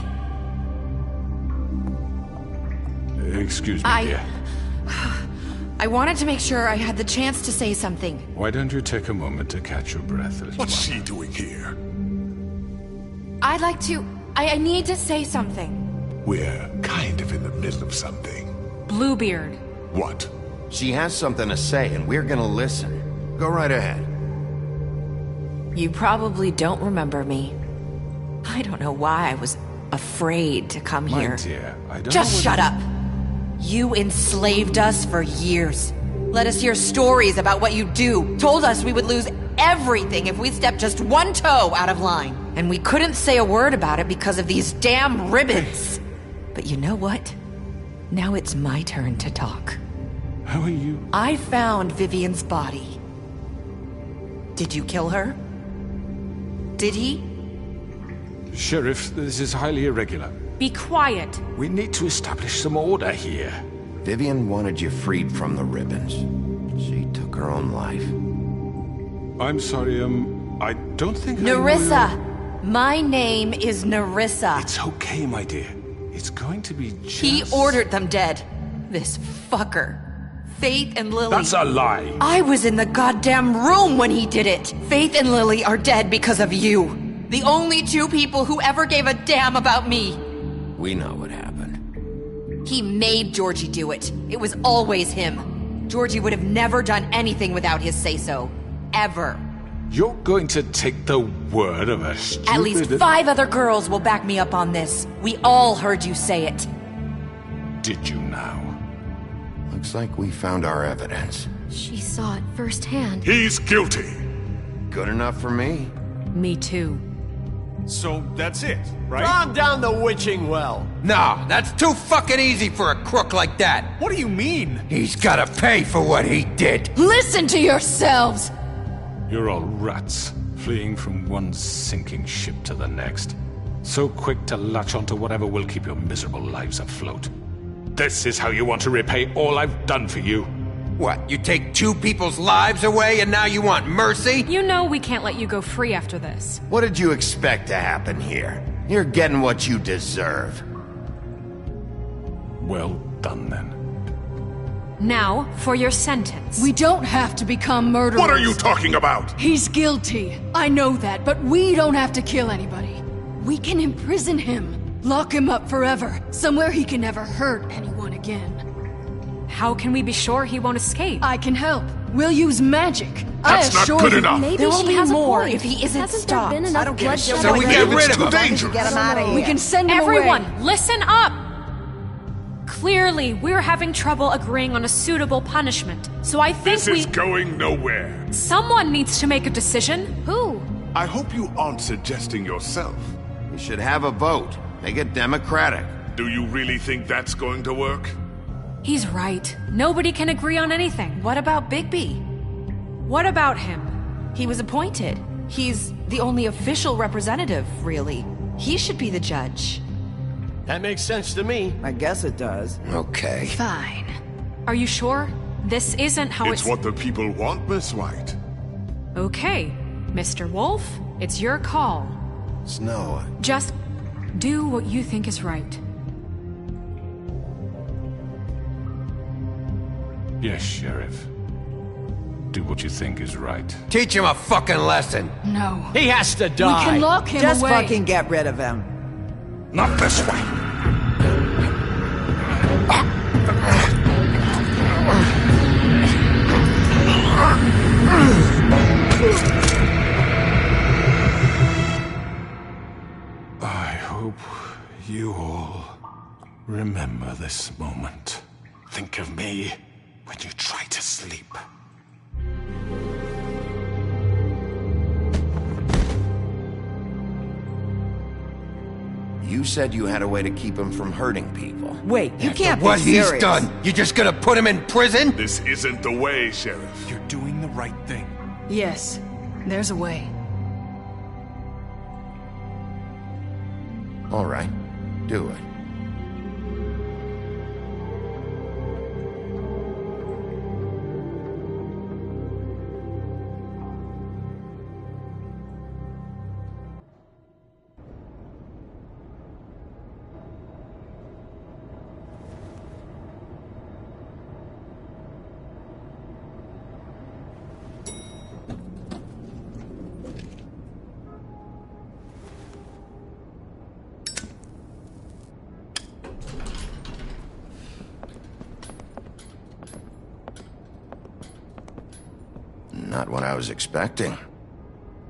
[SPEAKER 7] Excuse me, dear.
[SPEAKER 17] I wanted to make sure I had the chance to say something.
[SPEAKER 7] Why don't you take a moment to catch your breath?
[SPEAKER 16] What's she doing here?
[SPEAKER 17] I'd like to... I need to say something.
[SPEAKER 16] We're kind of in the middle of something.
[SPEAKER 3] Bluebeard.
[SPEAKER 16] What?
[SPEAKER 2] She has something to say, and we're gonna listen. Go right ahead.
[SPEAKER 17] You probably don't remember me. I don't know why I was afraid to come
[SPEAKER 7] My
[SPEAKER 17] here.
[SPEAKER 7] dear, I don't
[SPEAKER 17] Just
[SPEAKER 7] know
[SPEAKER 17] shut up! You enslaved us for years. Let us hear stories about what you do. Told us we would lose everything if we stepped just one toe out of line. And we couldn't say a word about it because of these damn ribbons. But you know what? Now it's my turn to talk.
[SPEAKER 7] How are you?
[SPEAKER 17] I found Vivian's body. Did you kill her? Did he?
[SPEAKER 7] Sheriff, this is highly irregular.
[SPEAKER 3] Be quiet.
[SPEAKER 7] We need to establish some order here.
[SPEAKER 2] Vivian wanted you freed from the ribbons. She took her own life.
[SPEAKER 7] I'm sorry, I don't think
[SPEAKER 17] Nerissa! My name is Nerissa.
[SPEAKER 7] It's okay, my dear. It's going to be just...
[SPEAKER 17] He ordered them dead. This fucker. Faith and Lily.
[SPEAKER 7] That's a lie.
[SPEAKER 17] I was in the goddamn room when he did it. Faith and Lily are dead because of you. The only two people who ever gave a damn about me.
[SPEAKER 2] We know what happened.
[SPEAKER 17] He made Georgie do it. It was always him. Georgie would have never done anything without his say-so. Ever.
[SPEAKER 7] You're going to take the word of a stupid...
[SPEAKER 17] At least 5 other girls will back me up on this. We all heard you say it.
[SPEAKER 7] Did you now?
[SPEAKER 2] Looks like we found our evidence.
[SPEAKER 15] She saw it firsthand.
[SPEAKER 16] He's guilty.
[SPEAKER 2] Good enough for me.
[SPEAKER 3] Me too.
[SPEAKER 14] So that's it, right?
[SPEAKER 10] Calm down the witching well.
[SPEAKER 13] No, that's too fucking easy for a crook like that.
[SPEAKER 14] What do you mean?
[SPEAKER 13] He's gotta pay for what he did.
[SPEAKER 1] Listen to yourselves!
[SPEAKER 7] You're all rats, fleeing from one sinking ship to the next. So quick to latch onto whatever will keep your miserable lives afloat. This is how you want to repay all I've done for you.
[SPEAKER 13] What, you take 2 people's lives away and now you want mercy?
[SPEAKER 3] You know we can't let you go free after this.
[SPEAKER 2] What did you expect to happen here? You're getting what you deserve.
[SPEAKER 7] Well done, then.
[SPEAKER 3] Now, for your sentence.
[SPEAKER 1] We don't have to become murderers.
[SPEAKER 16] What are you talking about?
[SPEAKER 1] He's guilty. I know that, but we don't have to kill anybody. We can imprison him. Lock him up forever. Somewhere he can never hurt anyone again.
[SPEAKER 3] How can we be sure he won't escape?
[SPEAKER 1] I can help. We'll use magic.
[SPEAKER 16] That's not good enough.
[SPEAKER 15] Maybe
[SPEAKER 17] There will
[SPEAKER 15] she
[SPEAKER 17] be
[SPEAKER 15] has
[SPEAKER 17] more
[SPEAKER 15] a point.
[SPEAKER 17] if he isn't
[SPEAKER 15] Hasn't
[SPEAKER 17] stopped.
[SPEAKER 15] there been enough bloodshed?
[SPEAKER 13] So we get rid
[SPEAKER 16] It's
[SPEAKER 13] of
[SPEAKER 16] too
[SPEAKER 13] him.
[SPEAKER 16] dangerous.
[SPEAKER 17] Get him out of here.
[SPEAKER 1] We can send him
[SPEAKER 3] Everyone,
[SPEAKER 1] away.
[SPEAKER 3] listen up! Clearly, we're having trouble agreeing on a suitable punishment. So I think
[SPEAKER 16] This is going nowhere.
[SPEAKER 3] Someone needs to make a decision. Who?
[SPEAKER 16] I hope you aren't suggesting yourself.
[SPEAKER 2] You should have a vote. Make it democratic.
[SPEAKER 16] Do you really think that's going to work?
[SPEAKER 3] He's right. Nobody can agree on anything.
[SPEAKER 17] What about Bigby?
[SPEAKER 3] What about him?
[SPEAKER 17] He was appointed. He's the only official representative, really. He should be the judge.
[SPEAKER 10] That makes sense to me.
[SPEAKER 4] I guess it does.
[SPEAKER 13] Okay.
[SPEAKER 1] Fine.
[SPEAKER 3] Are you sure? This isn't how
[SPEAKER 16] It's what the people want, Miss White.
[SPEAKER 3] Okay, Mr. Wolf, it's your call.
[SPEAKER 2] Snow.
[SPEAKER 3] Just do what you think is right.
[SPEAKER 7] Yes, Sheriff. Do what you think is right.
[SPEAKER 13] Teach him a fucking lesson.
[SPEAKER 1] No.
[SPEAKER 10] He has to die.
[SPEAKER 1] We can lock him
[SPEAKER 4] Just
[SPEAKER 1] away.
[SPEAKER 4] fucking get rid of him.
[SPEAKER 16] Not this way.
[SPEAKER 7] I hope you all remember this moment. Think of me when you try to sleep.
[SPEAKER 2] You said you had a way to keep him from hurting people.
[SPEAKER 4] Wait, you can't be
[SPEAKER 13] What
[SPEAKER 4] serious.
[SPEAKER 13] he's done, you just gonna put him in prison?
[SPEAKER 16] This isn't the way, Sheriff.
[SPEAKER 14] You're doing the right thing.
[SPEAKER 1] Yes, there's a way.
[SPEAKER 2] All right, do it. Not what I was expecting.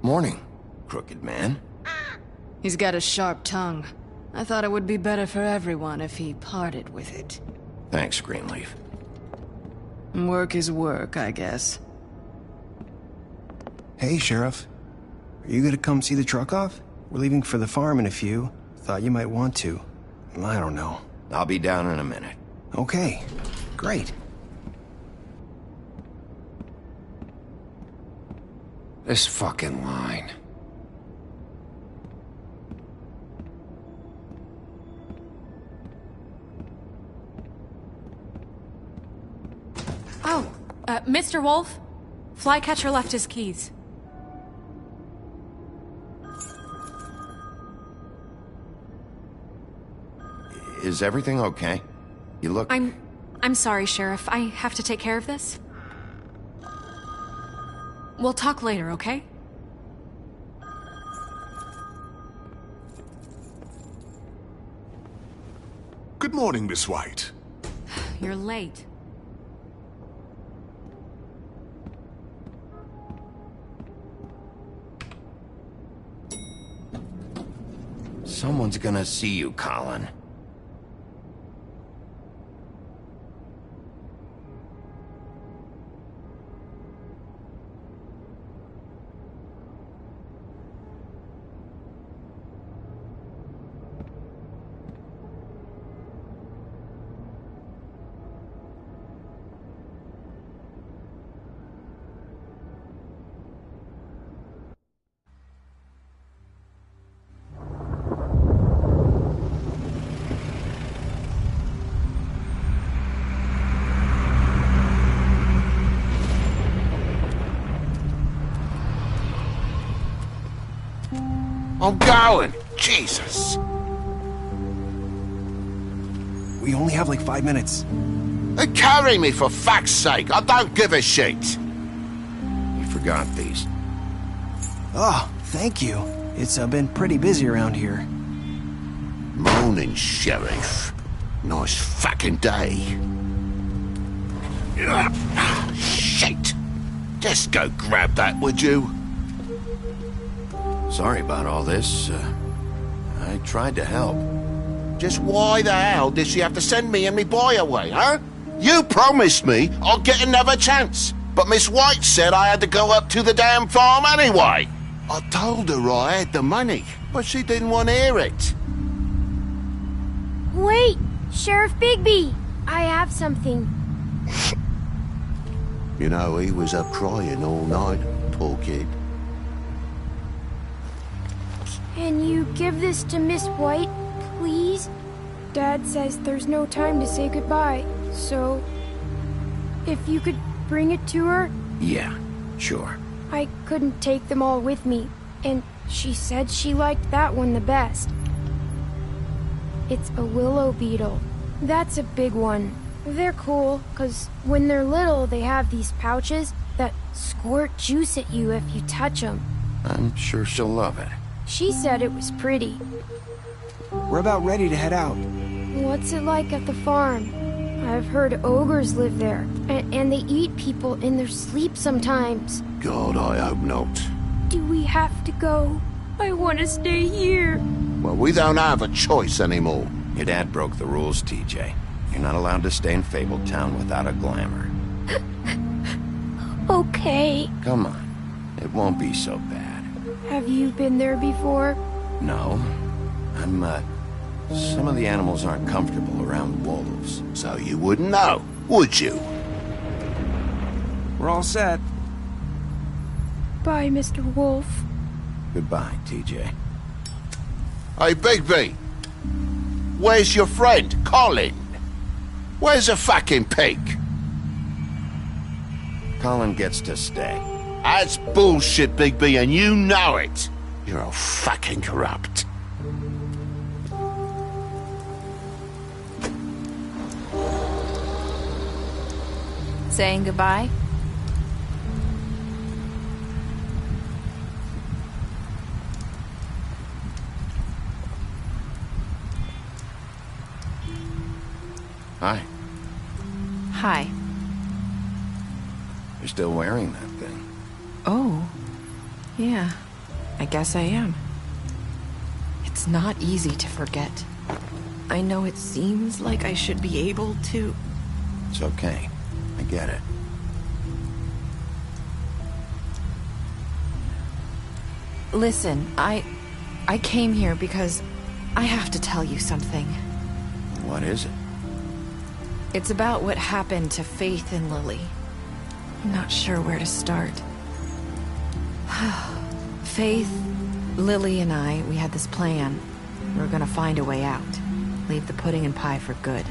[SPEAKER 2] Morning, crooked man.
[SPEAKER 1] He's got a sharp tongue. I thought it would be better for everyone if he parted with it.
[SPEAKER 2] Thanks, Greenleaf.
[SPEAKER 1] Work is work, I guess.
[SPEAKER 18] Hey, Sheriff. Are you gonna come see the truck off? We're leaving for the farm in a few. Thought you might want to. I don't know.
[SPEAKER 2] I'll be down in a minute.
[SPEAKER 18] Okay, great.
[SPEAKER 13] This fucking line.
[SPEAKER 3] Oh, Mr. Wolf, Flycatcher left his keys.
[SPEAKER 2] Is everything okay? You look...
[SPEAKER 3] I'm sorry, Sheriff. I have to take care of this. We'll talk later, okay?
[SPEAKER 16] Good morning, Miss White.
[SPEAKER 3] You're late.
[SPEAKER 2] Someone's gonna see you, Colin.
[SPEAKER 16] I'm going! Jesus!
[SPEAKER 18] We only have like 5 minutes.
[SPEAKER 16] Carry me, for fuck's sake! I don't give a shit!
[SPEAKER 2] You forgot these.
[SPEAKER 18] Oh, thank you. It's been pretty busy around here.
[SPEAKER 16] Morning, Sheriff. Nice fucking day. Shit! Just go grab that, would you?
[SPEAKER 2] Sorry about all this. I tried to help.
[SPEAKER 16] Just why the hell did she have to send me and me boy away, huh? You promised me I'd get another chance, but Miss White said I had to go up to the damn farm anyway. I told her I had the money, but she didn't want to hear it.
[SPEAKER 19] Wait, Sheriff Bigby, I have something.
[SPEAKER 16] You know, he was up crying all night, poor kid.
[SPEAKER 19] Can you give this to Miss White, please? Dad says there's no time to say goodbye, so if you could bring it to her?
[SPEAKER 2] Yeah, sure.
[SPEAKER 19] I couldn't take them all with me, and she said she liked that one the best. It's a willow beetle. That's a big one. They're cool, 'cause when they're little, they have these pouches that squirt juice at you if you touch them.
[SPEAKER 2] I'm sure she'll love it.
[SPEAKER 19] She said it was pretty.
[SPEAKER 18] We're about ready to head out.
[SPEAKER 19] What's it like at the farm? I've heard ogres live there, and they eat people in their sleep sometimes.
[SPEAKER 16] God, I hope not.
[SPEAKER 19] Do we have to go? I want to stay here.
[SPEAKER 16] Well, we don't have a choice anymore.
[SPEAKER 2] Your dad broke the rules, TJ. You're not allowed to stay in Fabletown without a glamour.
[SPEAKER 19] Okay.
[SPEAKER 2] Come on. It won't be so bad.
[SPEAKER 19] Have you been there before?
[SPEAKER 2] No. Some of the animals aren't comfortable around wolves.
[SPEAKER 16] So you wouldn't know, would you?
[SPEAKER 18] We're all set.
[SPEAKER 19] Bye, Mr. Wolf.
[SPEAKER 2] Goodbye, TJ.
[SPEAKER 16] Hey, Bigby. Where's your friend, Colin? Where's the fucking pig?
[SPEAKER 2] Colin gets to stay.
[SPEAKER 16] That's bullshit, Bigby, and you know it. You're all fucking corrupt.
[SPEAKER 12] Saying goodbye?
[SPEAKER 2] Hi.
[SPEAKER 12] Hi.
[SPEAKER 2] You're still wearing that thing.
[SPEAKER 3] Oh. Yeah. I guess I am. It's not easy to forget. I know it seems like I should be able to...
[SPEAKER 2] It's okay. I get it.
[SPEAKER 3] Listen, I came here because I have to tell you something.
[SPEAKER 2] What is it?
[SPEAKER 3] It's about what happened to Faith and Lily. I'm not sure where to start. Faith, Lily, and I, we had this plan. We were gonna find a way out. Leave the pudding and pie for good.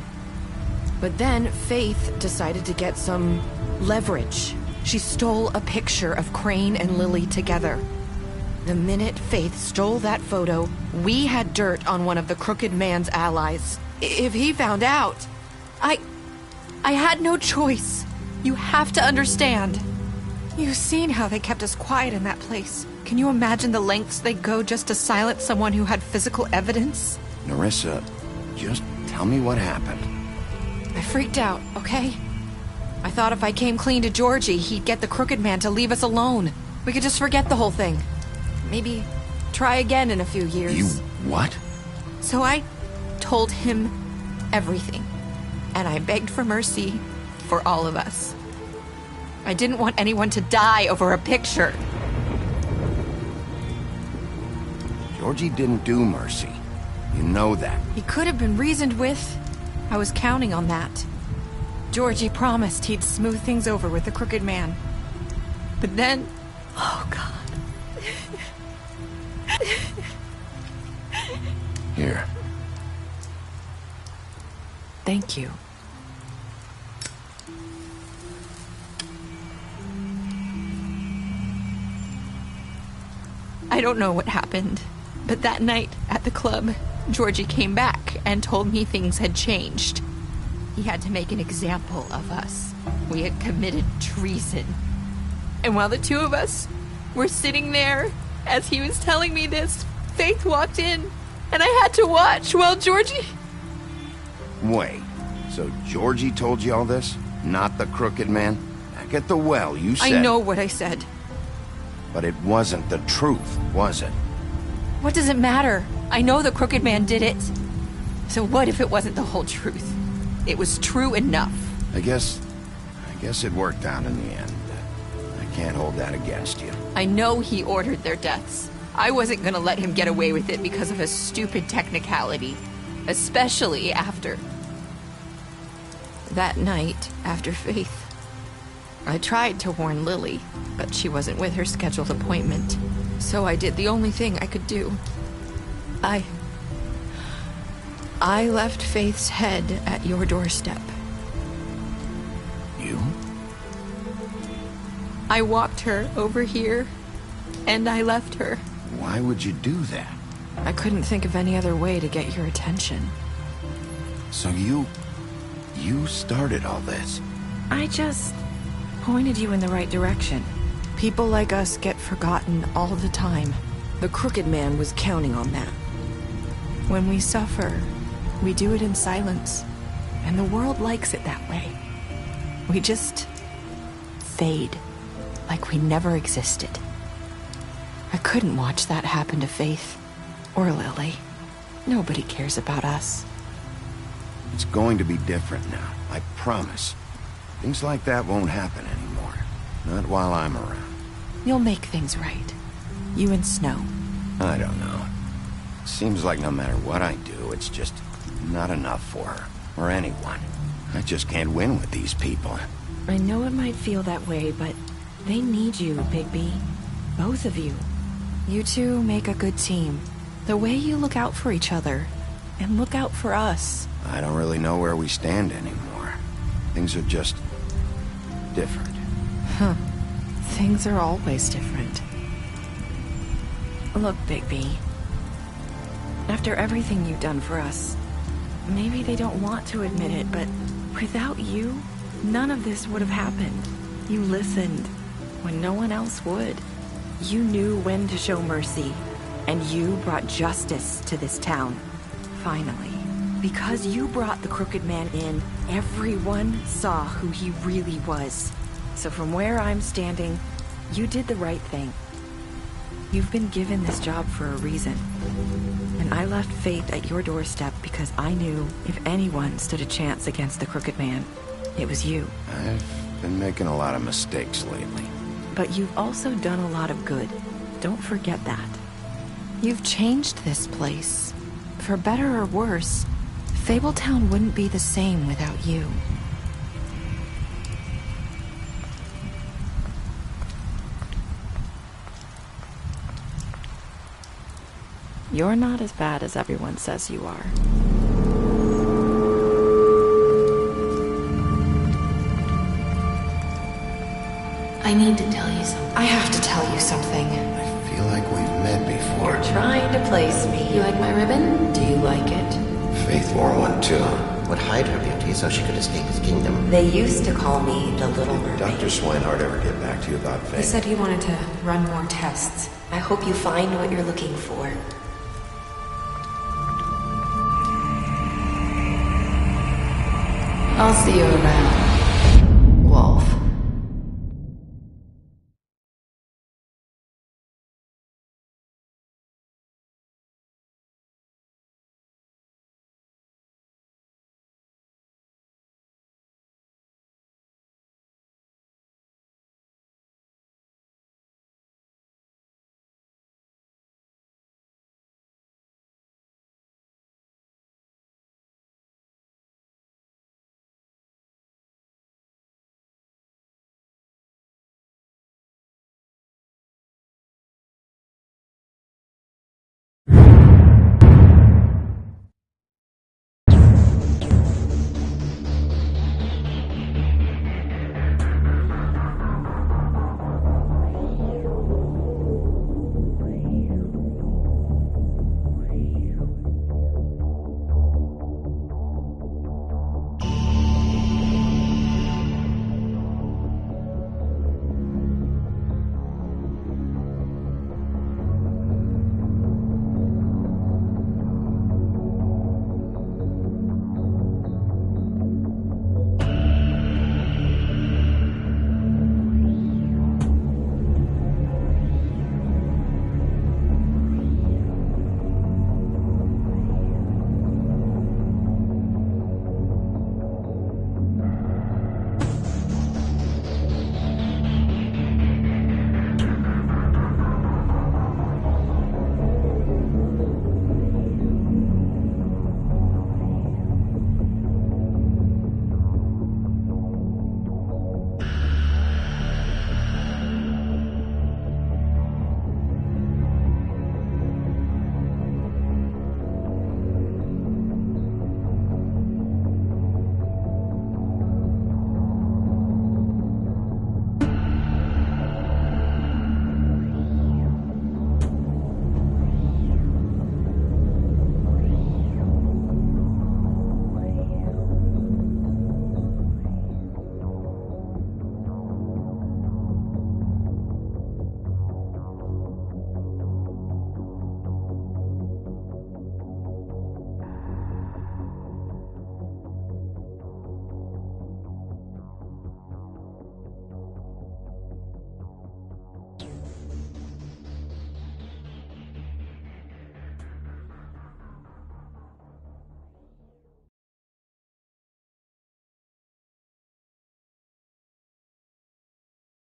[SPEAKER 3] But then Faith decided to get some leverage. She stole a picture of Crane and Lily together. The minute Faith stole that photo, we had dirt on one of the Crooked Man's allies. If he found out, I had no choice. You have to understand. You've seen how they kept us quiet in that place. Can you imagine the lengths they'd go just to silence someone who had physical evidence?
[SPEAKER 2] Nerissa, just tell me what happened.
[SPEAKER 3] I freaked out, okay? I thought if I came clean to Georgie, he'd get the Crooked Man to leave us alone. We could just forget the whole thing. Maybe try again in a few years.
[SPEAKER 2] You what?
[SPEAKER 3] So I told him everything. And I begged for mercy for all of us. I didn't want anyone to die over a picture.
[SPEAKER 2] Georgie didn't do mercy. You know that.
[SPEAKER 3] He could have been reasoned with. I was counting on that. Georgie promised he'd smooth things over with the Crooked Man. But then... Oh, God.
[SPEAKER 2] Here.
[SPEAKER 3] Thank you. I don't know what happened, but that night at the club, Georgie came back and told me things had changed. He had to make an example of us. We had committed treason. And while the two of us were sitting there, as he was telling me this, Faith walked in, and I had to watch while Georgie...
[SPEAKER 2] Wait, so Georgie told you all this? Not the Crooked Man? Back at the well, you said...
[SPEAKER 3] I know what I said.
[SPEAKER 2] But it wasn't the truth, was it?
[SPEAKER 3] What does it matter? I know the Crooked Man did it.
[SPEAKER 17] So what if it wasn't the whole truth? It was true enough.
[SPEAKER 2] I guess it worked out in the end. I can't hold that against you.
[SPEAKER 17] I know he ordered their deaths. I wasn't gonna let him get away with it because of a stupid technicality. Especially after... that night, after Faith. I tried to warn Lily, but she wasn't with her scheduled appointment. So I did the only thing I could do. I left Faith's head at your doorstep.
[SPEAKER 2] You?
[SPEAKER 17] I walked her over here, and I left her.
[SPEAKER 2] Why would you do that?
[SPEAKER 3] I couldn't think of any other way to get your attention.
[SPEAKER 2] So you started all this?
[SPEAKER 3] I just pointed you in the right direction. People like us get forgotten all the time. The Crooked Man was counting on that. When we suffer, we do it in silence, and the world likes it that way. We just fade, like we never existed. I couldn't watch that happen to Faith, or Lily. Nobody cares about us.
[SPEAKER 2] It's going to be different now, I promise. Things like that won't happen anymore. Not while I'm around.
[SPEAKER 3] You'll make things right. You and Snow.
[SPEAKER 2] I don't know. Seems like no matter what I do, it's just not enough for her, or anyone. I just can't win with these people.
[SPEAKER 3] I know it might feel that way, but they need you, Bigby. Both of you. You two make a good team. The way you look out for each other, and look out for us.
[SPEAKER 2] I don't really know where we stand anymore. Things are just... different.
[SPEAKER 3] Huh. Things are always different. Look, Bigby. After everything you've done for us, maybe they don't want to admit it, but without you, none of this would have happened. You listened when no one else would. You knew when to show mercy, and you brought justice to this town. Finally. Because you brought the Crooked Man in, everyone saw who he really was. So from where I'm standing, you did the right thing. You've been given this job for a reason. And I left Faith at your doorstep because I knew if anyone stood a chance against the Crooked Man, it was you.
[SPEAKER 2] I've been making a lot of mistakes lately.
[SPEAKER 3] But you've also done a lot of good. Don't forget that. You've changed this place. For better or worse, Fabletown wouldn't be the same without you. You're not as bad as everyone says you are.
[SPEAKER 1] I need to tell you something.
[SPEAKER 3] I have to tell you something.
[SPEAKER 2] I feel like we've met before.
[SPEAKER 3] You're trying to place me.
[SPEAKER 1] You like my ribbon?
[SPEAKER 3] Do you like it?
[SPEAKER 2] Faith wore one too.
[SPEAKER 20] Would hide her beauty so she could escape his kingdom.
[SPEAKER 9] They used to call me the Little Mermaid.
[SPEAKER 2] Dr. Swinehart ever get back to you about Faith?
[SPEAKER 3] He said he wanted to run more tests.
[SPEAKER 9] I hope you find what you're looking for.
[SPEAKER 1] I'll see you around.